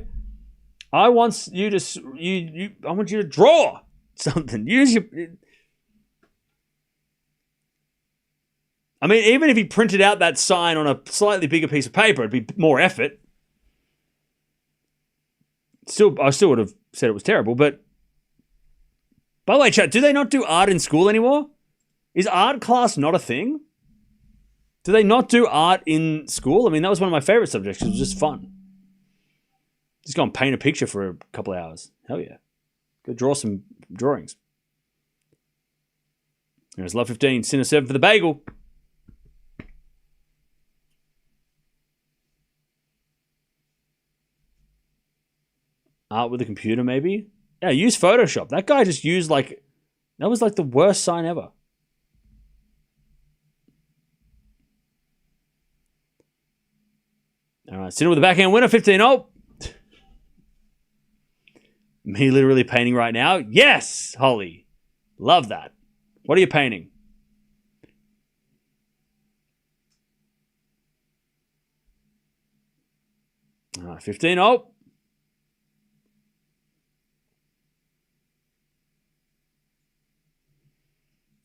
I want you to draw something. Use your... I mean, even if he printed out that sign on a slightly bigger piece of paper, it'd be more effort. I still would have said it was terrible, but... By the way, chat, do they not do art in school anymore? Is art class not a thing? Do they not do art in school? I mean, that was one of my favorite subjects. It was just fun. Just go and paint a picture for a couple of hours. Hell yeah. Go draw some drawings. There's love 15. Sinner 7 for the bagel. Art with a computer, maybe? Yeah, use Photoshop. That guy just used that was like the worst sign ever. All right, Sinner with the backhand winner, 15-0. Me literally painting right now. Yes, Holly. Love that. What are you painting? All right, 15-0.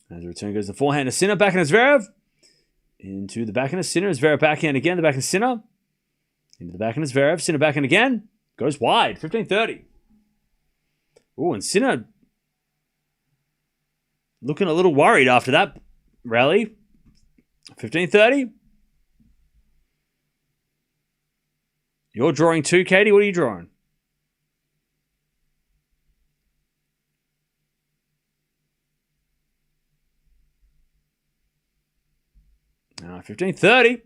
As the return goes the forehand to Sinner, backhand to Zverev. Into the backhand to Sinner, Zverev backhand again, the backhand to Sinner. Into the backhand to Zverev, Sinner backhand again. Goes wide, 15-30. Oh, and Sinner looking a little worried after that rally. 15-30. You're drawing two, Katie. What are you drawing? All right, 15-30.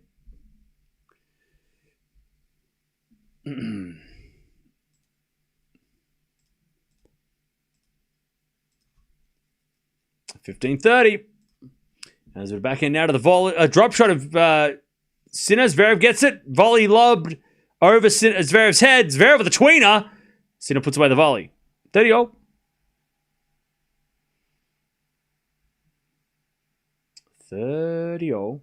As we're back in now to the volley, a drop shot of Sinner. Zverev gets it. Volley lobbed over Zverev's head. Zverev with a tweener. Sinner puts away the volley. 30-0. 30-0.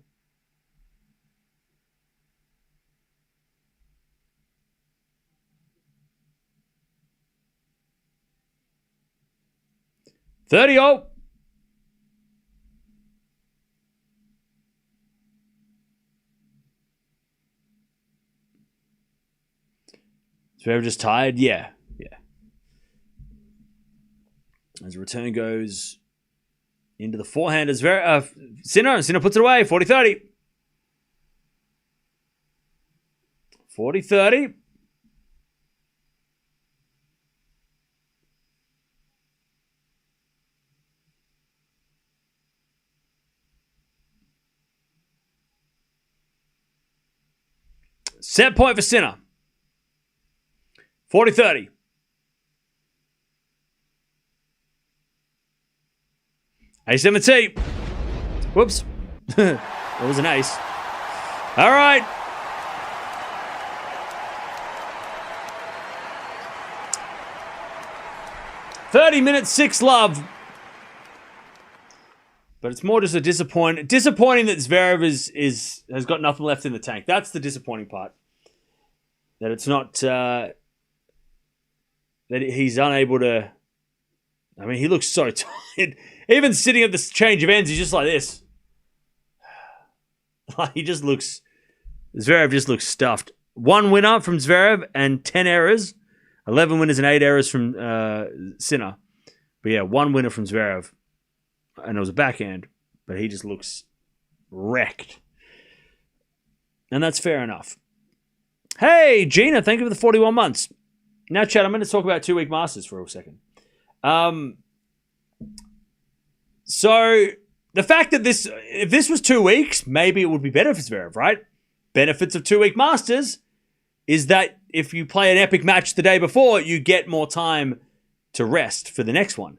Zverev just tired? Yeah. As the return goes into the forehand as Sinner. Sinner puts it away. 40-30. 40-30. Set point for Sinner. 40-30. Ace-7-T. Whoops. That was an ace. All right. "30 minutes, 6-love." But it's more just a disappointing that Zverev has got nothing left in the tank. That's the disappointing part. That it's not that he's unable to. I mean, he looks so tired. Even sitting at this change of ends, he's just like this. Like Zverev just looks stuffed. 1 winner from Zverev and 10 errors. 11 winners and 8 errors from Sinner. But yeah, 1 winner from Zverev. And it was a backhand. But he just looks wrecked. And that's fair enough. Hey, Gina, thank you for the 41 months. Now, Chad, I'm going to talk about 2-week Masters for a second. So, the fact that if this was 2 weeks, maybe it would be better for Zverev, right? Benefits of 2-week Masters is that if you play an epic match the day before, you get more time to rest for the next one.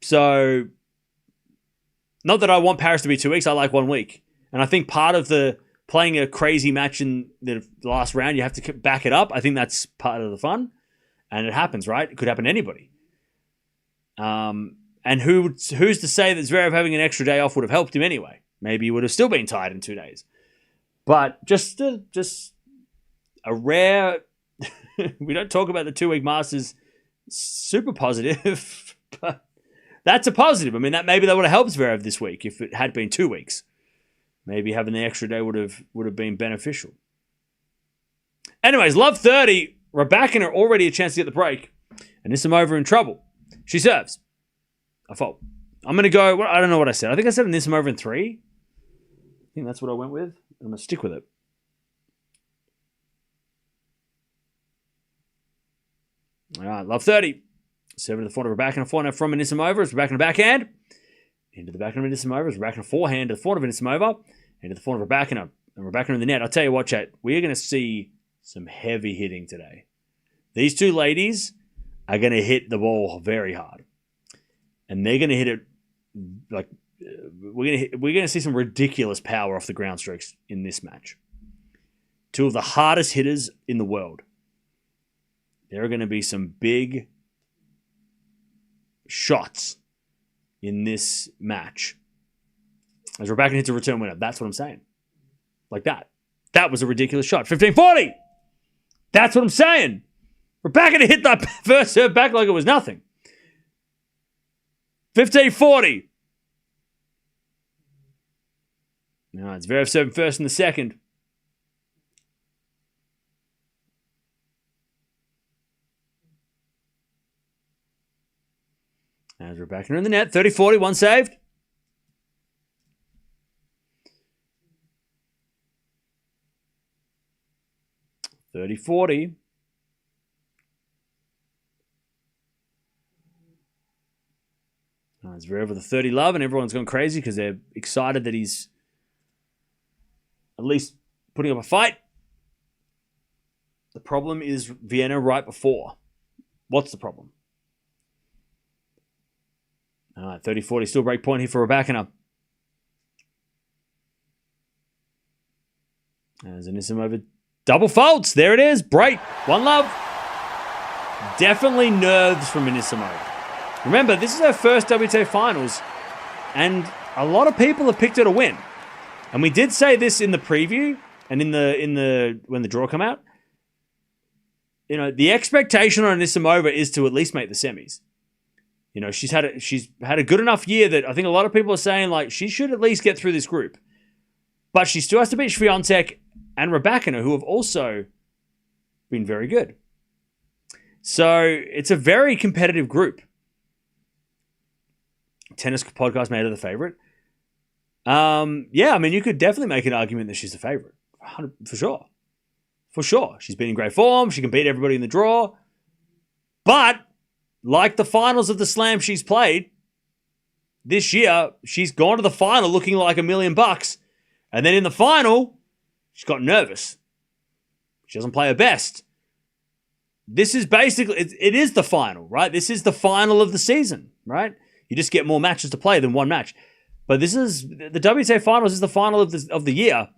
So, not that I want Paris to be 2 weeks, I like 1 week. And I think part of the playing a crazy match in the last round, you have to back it up. I think that's part of the fun. And it happens, right? It could happen to anybody. And who's to say that Zverev having an extra day off would have helped him anyway? Maybe he would have still been tired in 2 days. But just a rare... we don't talk about the 2-week Masters super positive, but that's a positive. I mean, maybe that would have helped Zverev this week if it had been 2 weeks. Maybe having the extra day would have been beneficial. Anyways, love 30. Rybakina already a chance to get the break. Anisimova in trouble. She serves. A fault. I'm going to go... I don't know what I said. I think I said Anisimova in 3. I think that's what I went with. I'm going to stick with it. All right, love 30. 7 to the front of Rybakina. Forehand from Anisimova. It's Rybakina backhand. Into the backhand of Anisimova. It's Rybakina forehand to the front of Anisimova. Into the front of Rybakina. And Rybakina in the net. I'll tell you what, chat. We're going to see some heavy hitting today. These two ladies are going to hit the ball very hard. And they're going to hit it like we're gonna see some ridiculous power off the ground strokes in this match. Two of the hardest hitters in the world. There are going to be some big shots in this match. As Rybakina hits a return winner. That's what I'm saying. Like that. That was a ridiculous shot. 15-40. That's what I'm saying. Rybakina hit that first serve back like it was nothing. 15-40. All right, Zverev serving first in the second. As Rybakina in the net. 30-40, one saved. $30-40. It's Zverev with a 30 love, and everyone's gone crazy because they're excited that he's at least putting up a fight. The problem is Vienna right before. What's the problem? All right, 30-40, still break point here for Rybakina. As Anisimova double faults. There it is. Break. One love. Definitely nerves from Anisimova. Remember, this is her first WTA finals, and a lot of people have picked her to win. And we did say this in the preview and in the when the draw come out. You know, the expectation on Anisimova is to at least make the semis. You know, she's had a good enough year that I think a lot of people are saying like she should at least get through this group. But she still has to beat Swiatek and Rybakina, who have also been very good. So it's a very competitive group. Tennis podcast made her the favorite. Yeah, I mean, you could definitely make an argument that she's the favorite. For sure. For sure. She's been in great form. She can beat everybody in the draw. But like the finals of the Slam she's played, this year, she's gone to the final looking like $1 million. And then in the final, she's got nervous. She doesn't play her best. This is basically, it is the final, right? This is the final of the season, right? You just get more matches to play than one match. But this is, the WTA Finals is the final of the year.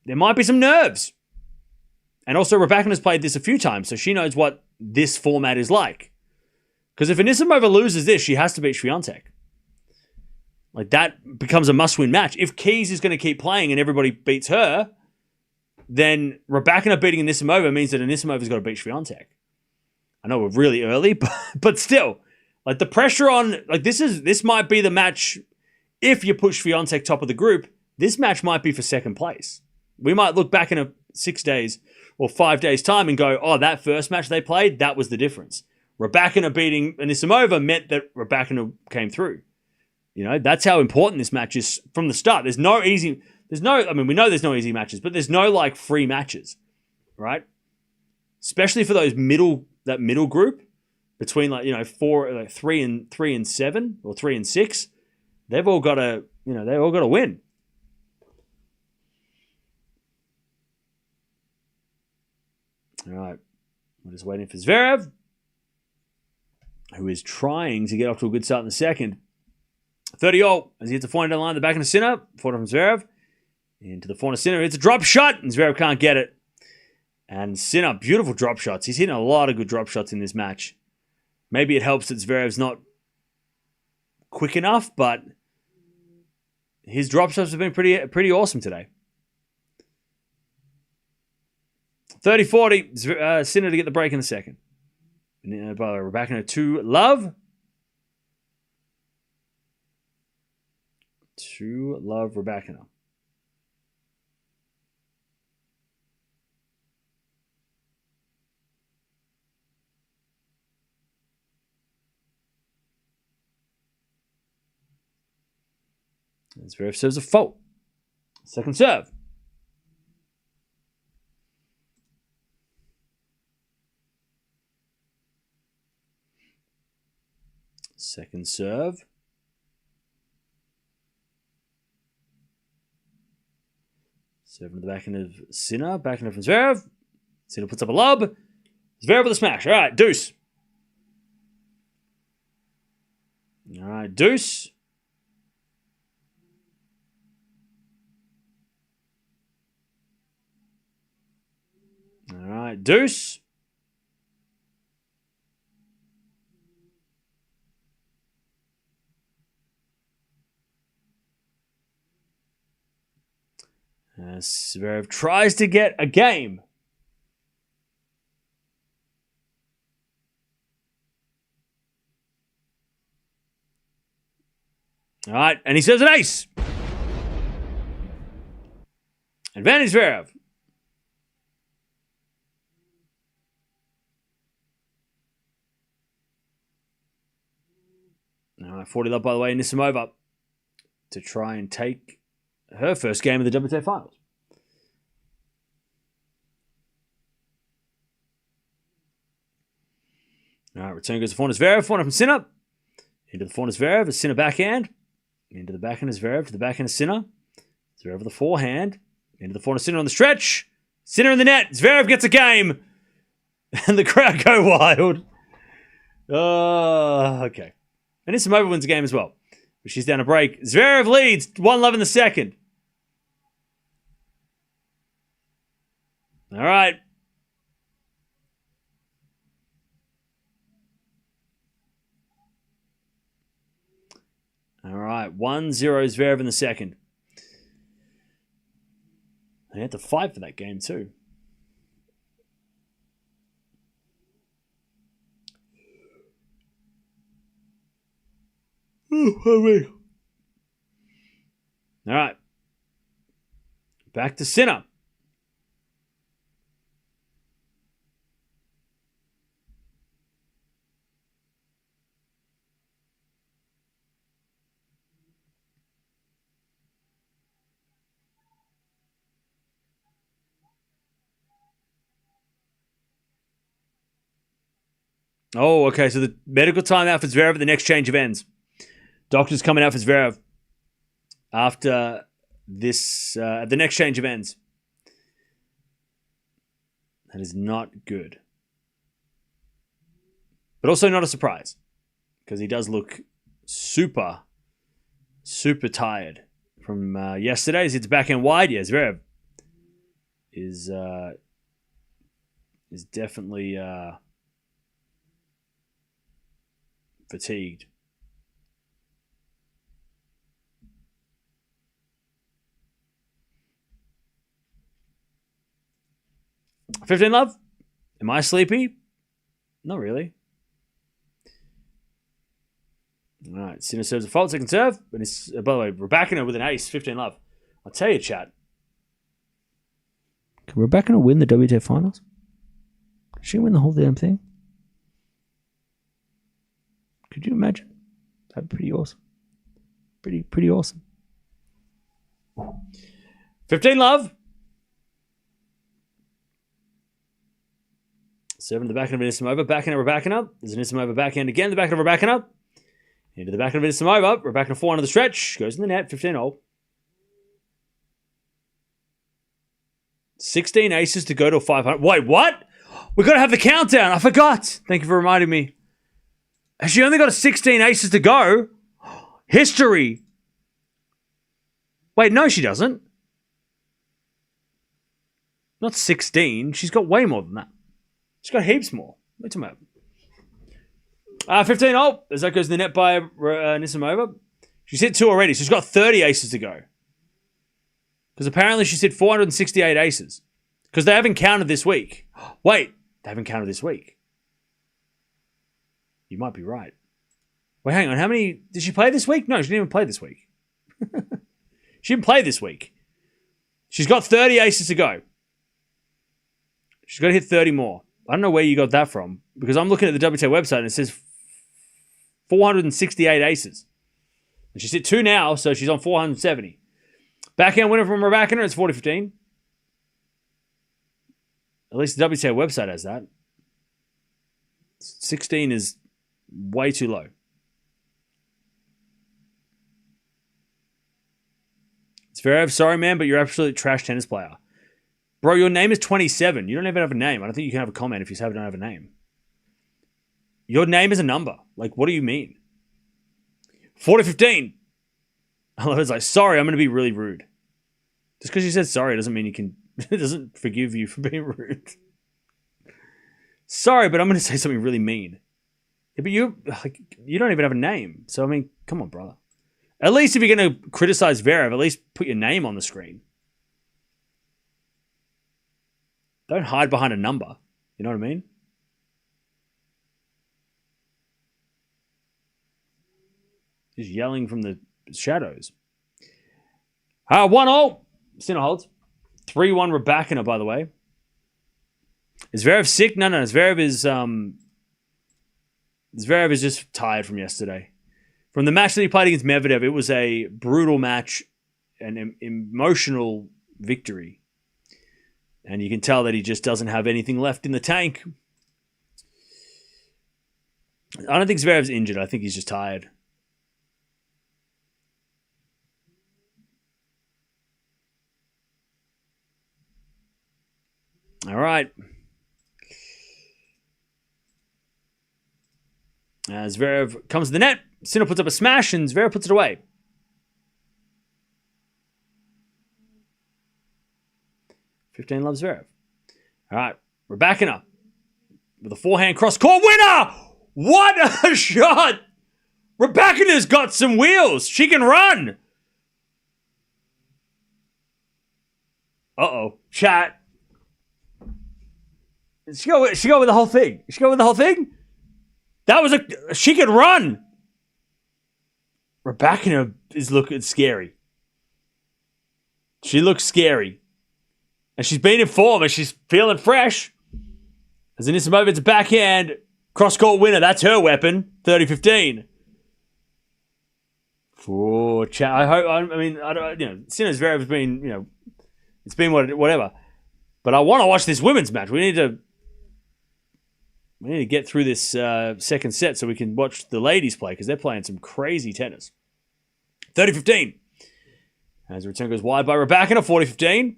There might be some nerves. And also, Rybakina's played this a few times, so she knows what this format is like. Because if Anisimova loses this, she has to beat Swiatek. Like, that becomes a must-win match. If Keys is going to keep playing and everybody beats her, then Rybakina beating Anisimova means that Anisimova's got to beat Swiatek. I know we're really early, but still. Like, the pressure on... Like, this might be the match... If you push Swiatek top of the group, this match might be for second place. We might look back in 6 days or 5 days' time and go, oh, that first match they played, that was the difference. Rybakina beating Anisimova meant that Rybakina came through. You know, that's how important this match is from the start. I mean, we know there's no easy matches, but there's no, like, free matches, right? Especially for that middle group between, like, you know, 3 and 7 or 3 and 6. They've all got to win. All right. We're just waiting for Zverev, who is trying to get off to a good start in the second. 30-all as he hits a forehand line, the back of Sinner, forehand from Zverev. Into the forehand of Sinner. It's a drop shot, and Zverev can't get it. And Sinner, beautiful drop shots. He's hitting a lot of good drop shots in this match. Maybe it helps that Zverev's not quick enough, but his drop shots have been pretty awesome today. 30-40, Sinner to get the break in the second. And by Rybakina to love. To love Rybakina. Zverev serves a fault. Second serve. Second serve. Serve in the backhand of Sinner. Backhand from Zverev. Sinner puts up a lob. Zverev with a smash. All right, deuce. All right, deuce. Right, deuce. Zverev tries to get a game. All right, and he says an ace. Advantage Zverev. All right, 40 up, by the way, Anisimova to try and take her first game of the WTA Finals. All right, return goes to forehand Zverev, forehand from Sinner. Into the forehand Zverev, a Sinner backhand. Into the backhand of Zverev, to the backhand of Sinner. Zverev with the forehand. Into the forehand of Sinner on the stretch. Sinner in the net. Zverev gets a game. And the crowd go wild. Okay. And Anisimova wins the game as well. But she's down a break. Zverev leads 1-love in the second. All right. All right. 1-0 Zverev in the second. They had to fight for that game too. All right. Back to Sinner. Oh, okay. So the medical timeout for Zverev at the next change of ends. Doctor's coming out for Zverev after this, at the next change of ends. That is not good. But also not a surprise. Because he does look super, super tired from yesterday. He's backhand wide. Yeah, Zverev is definitely fatigued. 15 love? Am I sleepy? Not really. All right, Sinner serves a fault, second serve. And it's, by the way, Rybakina with an ace, 15 love. I'll tell you, chat. Can Rybakina win the WTA Finals? Can she win the whole damn thing? Could you imagine? That'd be pretty awesome. Pretty awesome. 15 love. Serving the backhand of Anisimova. Backhand of Rybakina. There's Anisimova backhand again. The backhand of Rybakina. Into the backhand of Anisimova. Rybakina 4 under the stretch. Goes in the net. 15-0. 16 aces to go to 500. Wait, what? We've got to have the countdown. I forgot. Thank you for reminding me. Has she only got 16 aces to go? History. Wait, no, she doesn't. Not 16. She's got way more than that. She's got heaps more. Wait a minute. 15-0. As that goes in the net by Anisimova. She's hit 2 already. So she's got 30 aces to go. Because apparently she's hit 468 aces. Because they haven't counted this week. Wait, they haven't counted this week. You might be right. Wait, hang on. How many... Did she play this week? No, she didn't even play this week. She didn't play this week. She's got 30 aces to go. She's got to hit 30 more. I don't know where you got that from. Because I'm looking at the WTA website and it says 468 aces. And she's hit 2 now, so she's on 470. Backhand winner from Rybakina, it's 40-15. At least the WTA website has that. 16 is way too low. Zverev, sorry man, but you're an absolute trash tennis player. Bro, your name is 27. You don't even have a name. I don't think you can have a comment if you don't have a name. Your name is a number. Like, what do you mean? 40-15. I love it. It's like, sorry, I'm going to be really rude. Just because you said sorry doesn't mean you can... It doesn't forgive you for being rude. Sorry, but I'm going to say something really mean. Yeah, but you don't even have a name. So, I mean, come on, brother. At least if you're going to criticize Zverev, at least put your name on the screen. Don't hide behind a number. You know what I mean? Just yelling from the shadows. 1-0. Sinner holds. 3-1 Rybakina, by the way. Is Zverev sick? No. Zverev is just tired from yesterday. From the match that he played against Medvedev, it was a brutal match, an emotional victory. And you can tell that he just doesn't have anything left in the tank. I don't think Zverev's injured. I think he's just tired. All right. Zverev comes to the net. Sinner puts up a smash, and Zverev puts it away. 15 loves Zverev. All right. Rybakina with a forehand cross-court winner! What a shot! Rybakina's got some wheels. She can run. Uh-oh. Chat. She go with the whole thing. She go with the whole thing? That was she could run. Rybakina is looking scary. She looks scary. And she's been in form and she's feeling fresh. As Anisimova, it's a backhand cross-court winner. That's her weapon. 30-15. For chat. I don't, Sinner Zverev has been, it's been whatever. But I want to watch this women's match. We need to get through this second set so we can watch the ladies play because they're playing some crazy tennis. 30-15. As the return goes wide by Rybakina, 40-15.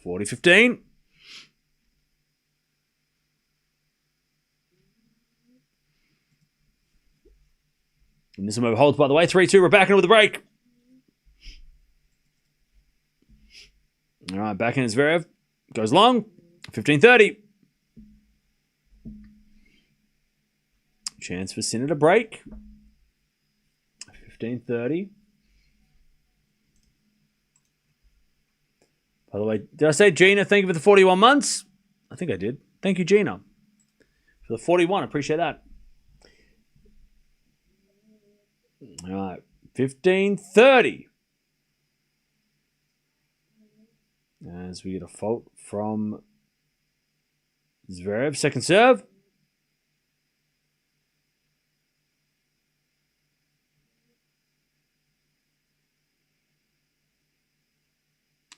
$40-15. Anisimova holds, by the way. 3-2. Rybakina with a break. All right, back in Zverev. Goes long. 15-30. Chance for Sinner to break. 15-30. By the way, did I say Gina, thank you for the 41 months? I think I did. Thank you, Gina. For the 41, I appreciate that. All right, 15-30. As we get a fault from Zverev. Second serve.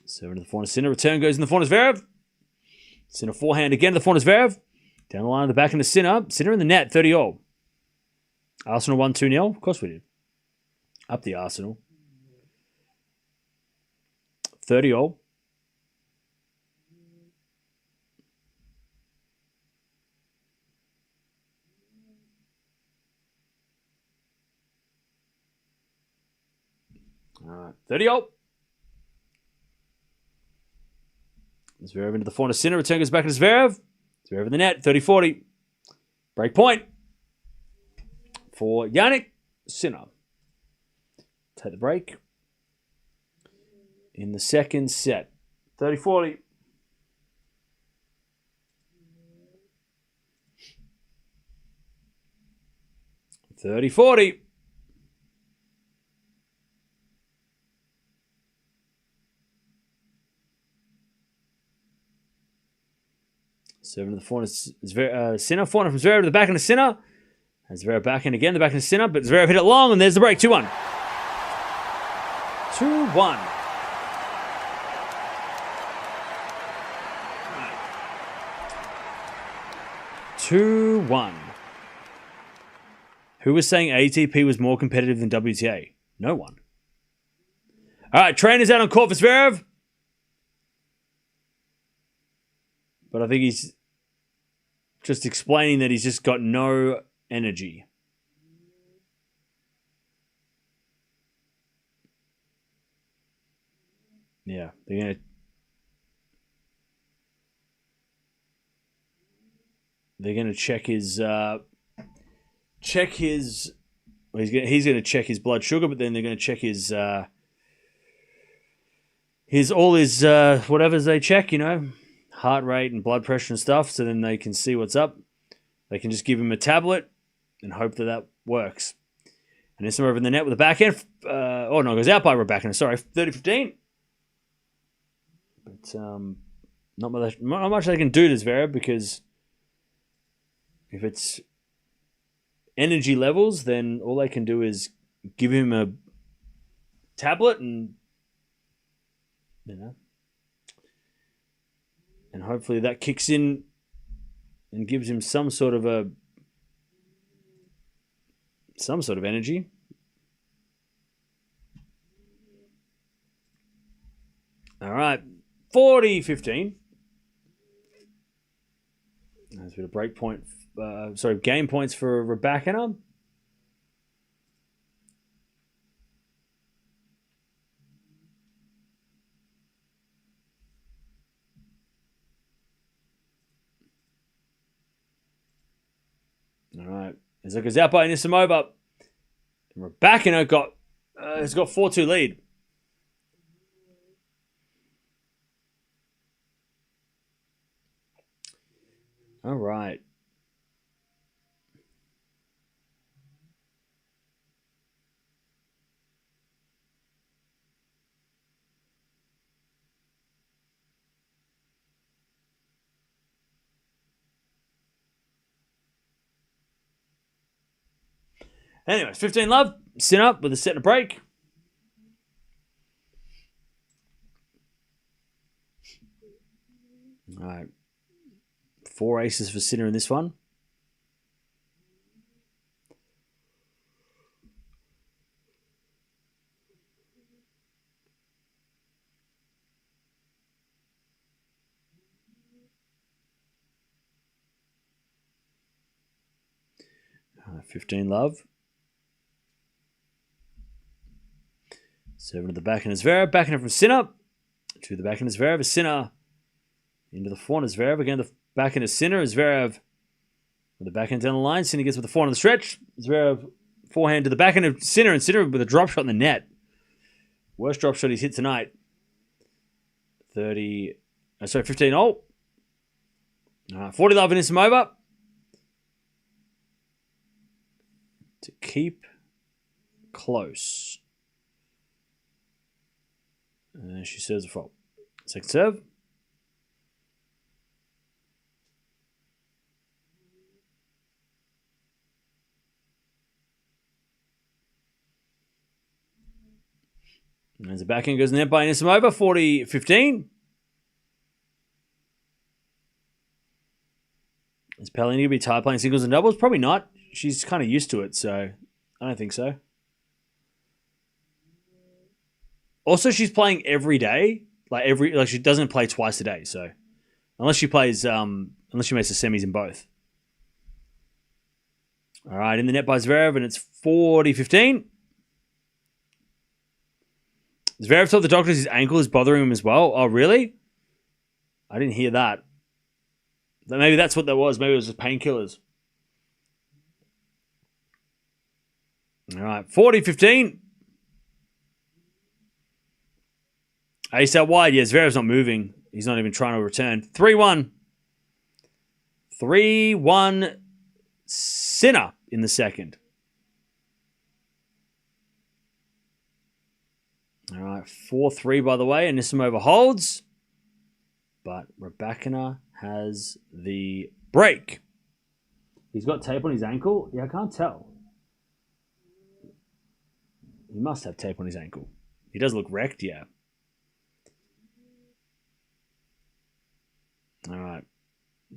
Serve into the forehand. Sinner. Return goes in the forehand. Zverev. Sinner forehand again to the forehand. Zverev. Down the line of the back into Sinner. Sinner in the net. 30-all. Arsenal won 2-0. Of course we did. Up the Arsenal. 30-all. All right. 30-all. Zverev into the forehand. Sinner. Return goes back to Zverev. Zverev in the net. 30-40. Break point for Jannik Sinner. Take the break in the second set. 30-40. $30-40. Seven to the forehand. Sinner. Forehand from Zverev to the back into Sinner. And Zverev back in again. The back into Sinner. But Zverev hit it long. And there's the break. 2-1. 2-1. 2-1. Who was saying ATP was more competitive than WTA? No one. All right, trainers out on court for Zverev. But I think he's just explaining that he's just got no energy. Yeah, they're gonna check his well, he's gonna check his blood sugar, but then they're gonna check his whatever's they check, heart rate and blood pressure and stuff. So then they can see what's up. They can just give him a tablet and hope that works. And Anisimova over in the net with a backhand. It goes out by Rybakina. Sorry, 30-15. But not much they can do to Zverev, because if it's energy levels, then all they can do is give him a tablet and and hopefully that kicks in and gives him some sort of energy. All right, 40-15. There's a bit of break point. Game points for Rybakina. All right, as it goes out by Anisimova. Rybakina has got 4-2 lead. All right. Anyways, 15 love. Sinner with a set and a break. All right. 4 aces for Sinner in this one. All right, 15 love. 7 to the backhand is Zverev. Backhand from Sinner. To the backhand is Zverev. Sinner into the forehand is Zverev. Again, the backhand is Sinner. Zverev with the backhand down the line. Sinner gets with the forehand on the stretch. Zverev forehand to the backhand of Sinner, and Sinner with a drop shot in the net. Worst drop shot he's hit tonight. 15 all. 40 love in Anisimova. To keep close. And she serves a fault. Second serve. As the backhand goes in the net by Anisimova, 40-15. Is Paolini going to be tired playing singles and doubles? Probably not. She's kind of used to it, so I don't think so. Also, she's playing every day. Like she doesn't play twice a day, so unless she makes the semis in both. All right, in the net by Zverev, and it's 40-15. Zverev told the doctors his ankle is bothering him as well. Oh, really? I didn't hear that. Maybe that's what that was. Maybe it was just painkillers. All right, 40-15. Ace out wide. Yeah, Zverev's not moving. He's not even trying to return. 3-1. 3-1 Sinner in the second. All right, 4-3 by the way. Anisimova holds. But Rybakina has the break. He's got tape on his ankle. Yeah, I can't tell. He must have tape on his ankle. He does look wrecked, yeah. All right.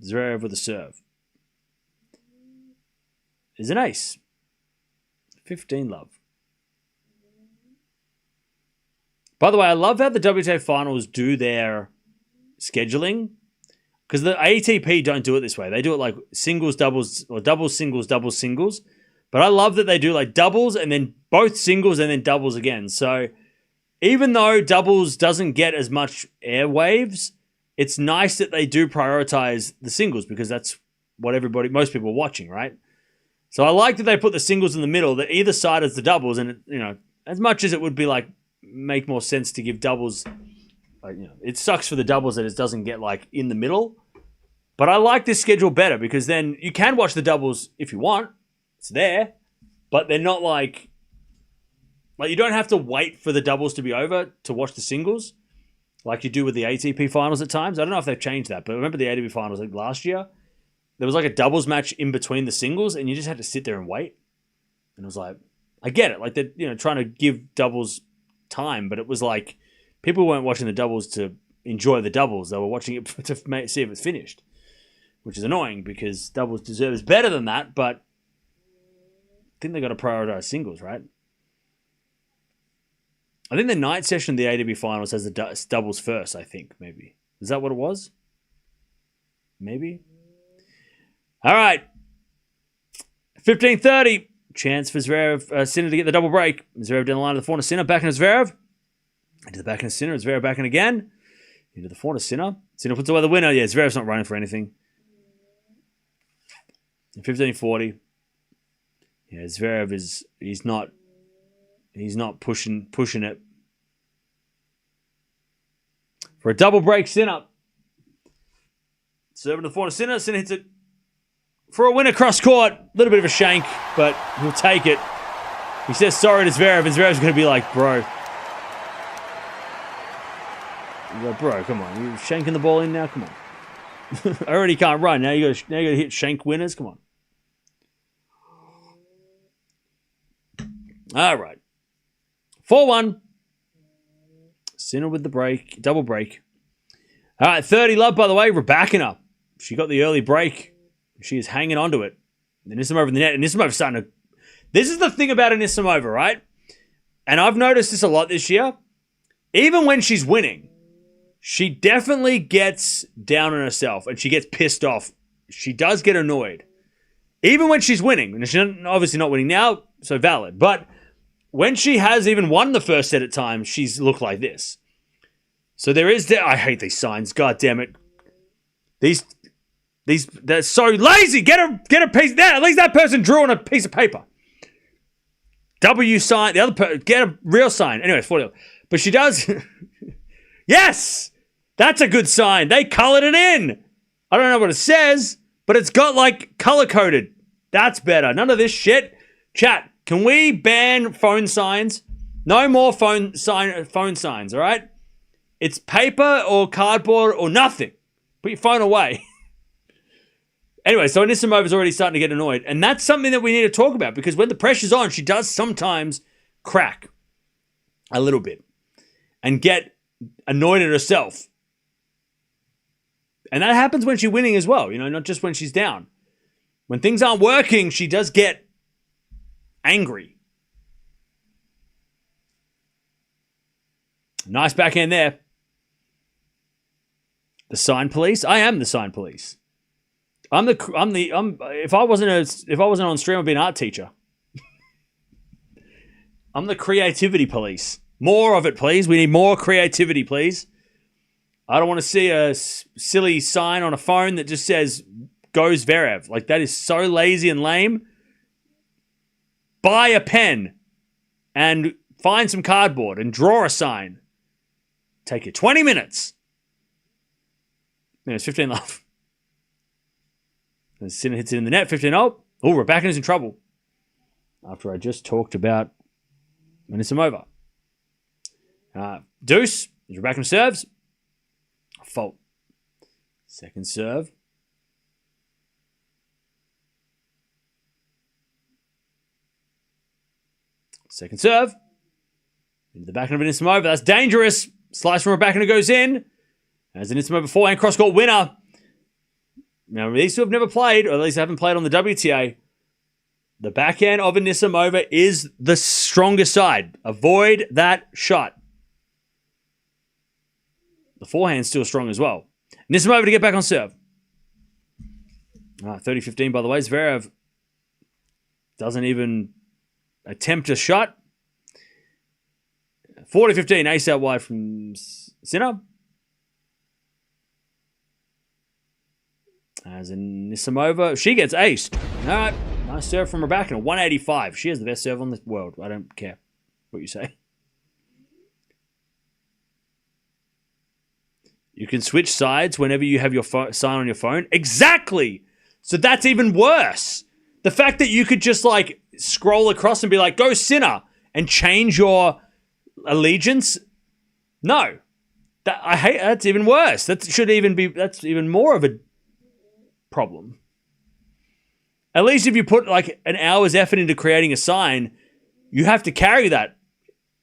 Zverev with a serve. Is an ace. 15 love. By the way, I love how the WTA finals do their scheduling, because the ATP don't do it this way. They do it like singles, doubles, or doubles, singles, doubles, singles. But I love that they do like doubles and then both singles and then doubles again. So even though doubles doesn't get as much airwaves, it's nice that they do prioritize the singles because that's what most people are watching, right? So I like that they put the singles in the middle, that either side is the doubles, and as much as it would be like make more sense to give doubles, it sucks for the doubles that it doesn't get like in the middle. But I like this schedule better because then you can watch the doubles if you want. It's there, but they're not like you don't have to wait for the doubles to be over to watch the singles like you do with the ATP finals at times. I don't know if they've changed that, but remember the ATP finals like last year? There was like a doubles match in between the singles and you just had to sit there and wait. And it was like, I get it. Like they're trying to give doubles time, but it was like people weren't watching the doubles to enjoy the doubles. They were watching it to see if it's finished, which is annoying because doubles deserves better than that, but I think they got to prioritize singles, right? I think the night session of the ATP finals has the doubles first, I think, maybe. Is that what it was? Maybe? All right. 15:30. Chance for Zverev, Sinner to get the double break. Zverev down the line to the forehand of Sinner. Back into Zverev. Into the backhand of Sinner. Zverev backhand again. Into the forehand of Sinner. Sinner puts away the winner. Yeah, Zverev's not running for anything. 15:40. Yeah, Zverev he's not pushing it. For a double break, Sinner. Serving to the forehand of Sinner. Sinner hits it for a winner cross court. A little bit of a shank, but he'll take it. He says sorry to Zverev, and Zverev's going to be like, bro. He's like, bro, come on. You're shanking the ball in now? Come on. I already can't run. Now you got to hit shank winners? Come on. All right. 4-1. Sinner with the break. Double break. All right, 30 love, by the way. Rybakina. She got the early break. She is hanging on to it. Anisimova in the net. Anisimova starting to... This is the thing about Anisimova, right? And I've noticed this a lot this year. Even when she's winning, she definitely gets down on herself and she gets pissed off. She does get annoyed. Even when she's winning. And she's obviously not winning now, so valid. But when she has even won the first set at times, she's looked like this. So there is... I hate these signs. God damn it. They're so lazy. Get a piece there. At least that person drew on a piece of paper. W sign. The other person, get a real sign. Anyway, 40. But she does. Yes! That's a good sign. They colored it in. I don't know what it says, but it's got like color coded. That's better. None of this shit. Chat, can we ban phone signs? No more phone signs, all right? It's paper or cardboard or nothing. Put your phone away. Anyway, so Anisimova's already starting to get annoyed. And that's something that we need to talk about because when the pressure's on, she does sometimes crack a little bit and get annoyed at herself. And that happens when she's winning as well, not just when she's down. When things aren't working, she does get angry. Nice backhand there. The sign police? I am the sign police. If I wasn't on stream, I'd be an art teacher. I'm the creativity police. More of it, please. We need more creativity, please. I don't want to see a silly sign on a phone that just says, "Go Zverev." Like, that is so lazy and lame. Buy a pen and find some cardboard and draw a sign. Take you 20 minutes. It's 15 love. And Sinner hits it in the net, 15-0. Oh, Rybakina's in trouble. After I just talked about Anisimova. Deuce, Rybakina serves. Fault. Second serve. Second serve. Into the backhand of Anisimova. That's dangerous. Slice from Rybakina goes in. As Anisimova forehand cross-court winner. Now, these two have never played, or at least haven't played on the WTA. The backhand of Anisimova is the stronger side. Avoid that shot. The forehand's still strong as well. Anisimova to get back on serve. 30-15, by the way. Zverev doesn't even attempt a shot. 40-15, ace out wide from Sinner. As Anisimova, she gets aced. All right, nice serve from Rybakina. 185. She has the best serve on the world. I don't care what you say. You can switch sides whenever you have your sign on your phone. Exactly. So that's even worse. The fact that you could just like scroll across and be like, go Sinner, and change your allegiance. No. I hate that's even worse. That's even more of a problem. At least if you put like an hour's effort into creating a sign, you have to carry that.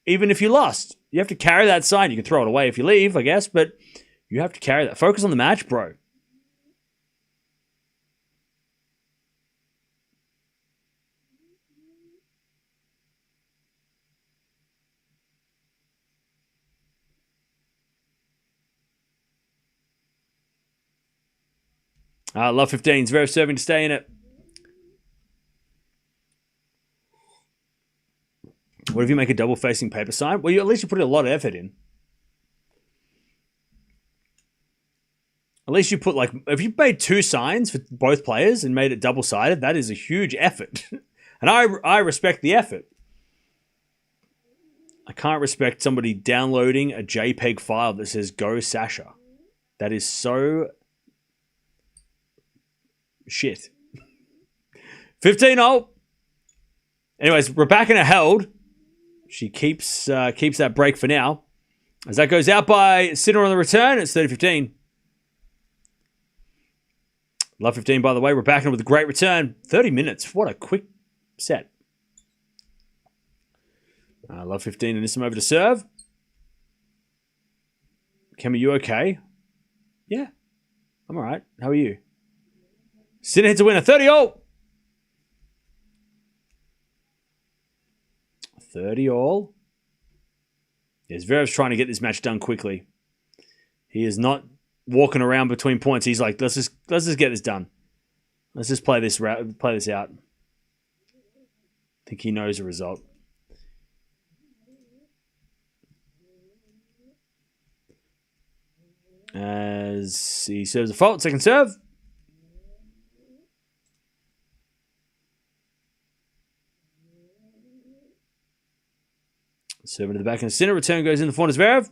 Even if you lost, you have to carry that sign. You can throw it away if you leave, I guess, but you have to carry that. Focus on the match, bro. Love 15. Zverev serving to stay in it. What if you make a double-facing paper sign? Well, at least you put a lot of effort in. At least you put like, if you made 2 signs for both players and made it double-sided, that is a huge effort. And I respect the effort. I can't respect somebody downloading a JPEG file that says Go Sasha. That is so shit. 15-0. Anyways, Rybakina held. She keeps that break for now. As that goes out by Sinner on the return, it's 30-15. Love 15, by the way. Rybakina with a great return. 30 minutes. What a quick set. Love 15, and Anisimova to serve. Cam, are you okay? Yeah, I'm all right. How are you? Sinner hits a winner. 30-all. 30-all. Yeah, Zverev's trying to get this match done quickly. He is not walking around between points. He's like, let's just get this done. Let's just play this out. I think he knows the result. As he serves a fault, second serve. Serving to the backhand. Sinner. Return goes in the forehand. Zverev.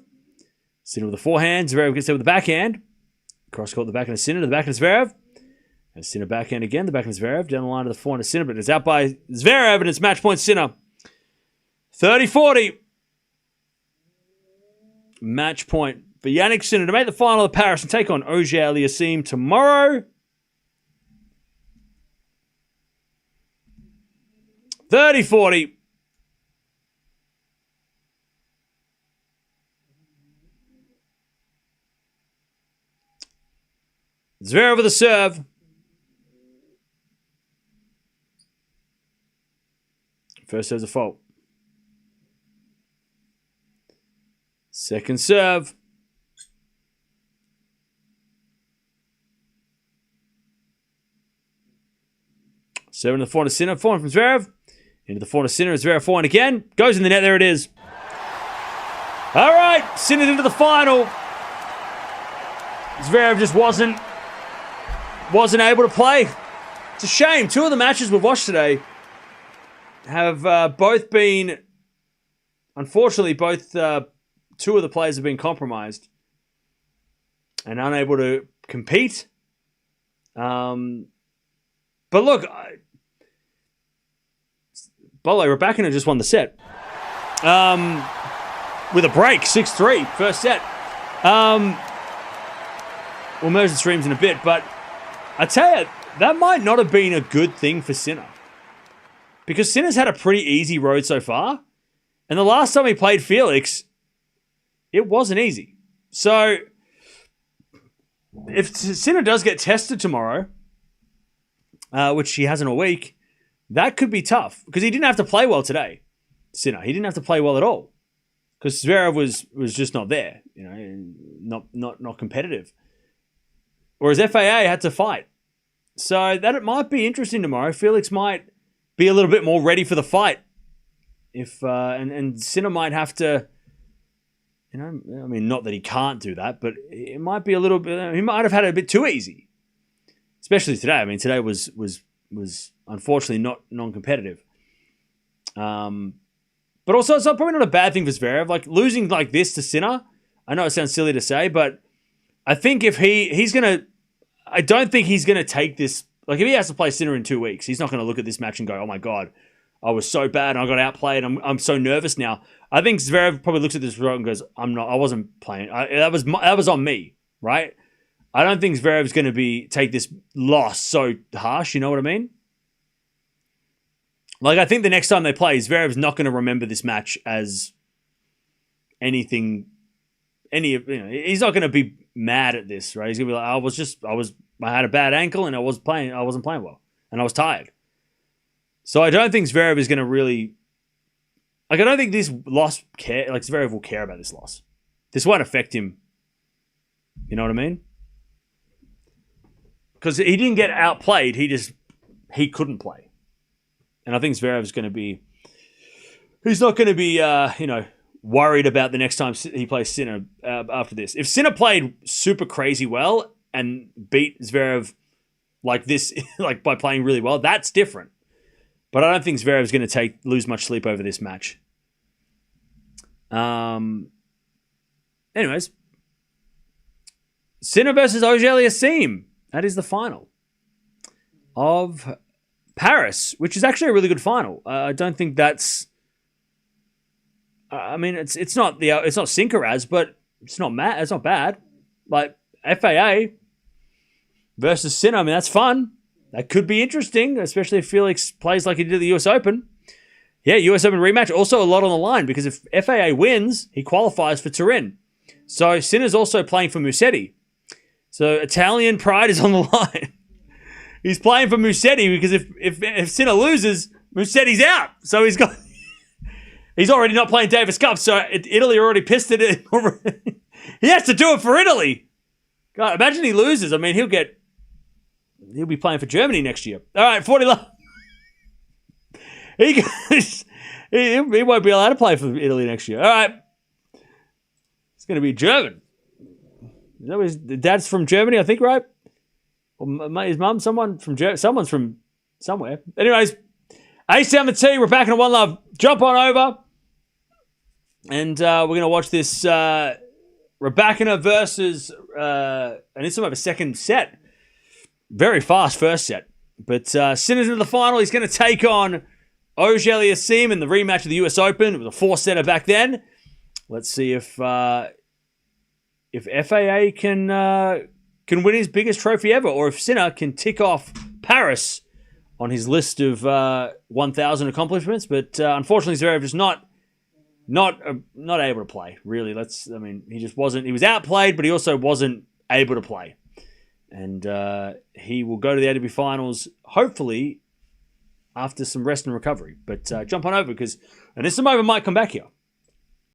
Sinner with the forehand. Zverev gets there with the backhand. Cross court the backhand. Sinner to the backhand. Zverev. And Sinner backhand again. The backhand. Zverev. Down the line to the forehand. Sinner, but it's out by Zverev, and it's match point Sinner. 30-40. Match point for Jannik Sinner to make the final of Paris and take on Auger-Aliassime tomorrow. 30-40. Zverev with the serve. First serve's a fault. Second serve. Serving the forehand to Sinner. Forehand from Zverev. Into the forehand to Sinner. Zverev forehand again. Goes in the net. There it is. All right. Sinner's into the final. Zverev just wasn't able to play. It's a shame. 2 of the matches we've watched today have both been, unfortunately, both 2 of the players have been compromised and unable to compete. But look, by the way, Rybakina just won the set with a break, 6-3, first set. We'll merge the streams in a bit, but I tell you, that might not have been a good thing for Sinner. Because Sinner's had a pretty easy road so far. And the last time he played Felix, it wasn't easy. So, if Sinner does get tested tomorrow, which he hasn't all week, that could be tough. Because he didn't have to play well today, Sinner. He didn't have to play well at all. Because Zverev was just not there. You know, not competitive. Whereas FAA had to fight. So that it might be interesting tomorrow. Felix might be a little bit more ready for the fight. And Sinner might have to You know, I mean, not that he can't do that, but it might be a little bit. He might have had it a bit too easy, especially today. I mean, today was unfortunately not non-competitive. But also, it's probably not a bad thing for Zverev. Like, losing like this to Sinner, I know it sounds silly to say, but I think if he's going to... I don't think he's going to take this... Like, if he has to play Sinner in 2 weeks, he's not going to look at this match and go, oh my God, I was so bad and I got outplayed. I'm so nervous now. I think Zverev probably looks at this result and goes, I wasn't playing. That was on me, right? I don't think Zverev's going to take this loss so harsh, you know what I mean? Like, I think the next time they play, Zverev's not going to remember this match as anything, he's not going to be mad at this, right? He's going to be like, I had a bad ankle and I wasn't playing well and I was tired. So I don't think Zverev is going to really, like, I don't think this loss Zverev will care about this loss. This won't affect him. You know what I mean? Because he didn't get outplayed. He couldn't play. And I think Zverev's going to be... He's not going to be, worried about the next time he plays Sinner after this. If Sinner played super crazy well and beat Zverev like this, like by playing really well, that's different. But I don't think Zverev's going to lose much sleep over this match. Anyways. Sinner versus Auger-Aliassime. That is the final of Paris, which is actually a really good final. I don't think that's... I mean, it's not Sinkeraz, but it's not bad. Like, FAA versus Sinner, I mean, that's fun. That could be interesting, especially if Felix plays like he did at the US Open. Yeah, US Open rematch, also a lot on the line, because if FAA wins, he qualifies for Turin. So Sinner's also playing for Musetti. So Italian pride is on the line. He's playing for Musetti because if Sinner loses, Musetti's out. So he's already not playing Davis Cup. So Italy are already pissed at it. He has to do it for Italy. God, imagine he loses. I mean, he'll be playing for Germany next year. All right, 40 love. He won't be allowed to play for Italy next year. All right, it's going to be German. You know, his dad's from Germany, I think, right? Or his mum, someone's from somewhere. Anyways, Ace down the tee, Rybakina One Love. Jump on over. And we're going to watch this Rybakina versus Anisimova second set. Very fast first set. But Sinner's into the final. He's going to take on Auger-Aliassime in the rematch of the US Open. It was a four-setter back then. Let's see if FAA can win his biggest trophy ever, or if Sinner can tick off Paris on his list of 1,000 accomplishments. But unfortunately, Zverev is not able to play. Really, he just wasn't. He was outplayed, but he also wasn't able to play. And he will go to the ATP finals, hopefully, after some rest and recovery. But jump on over because Anisimova might come back here.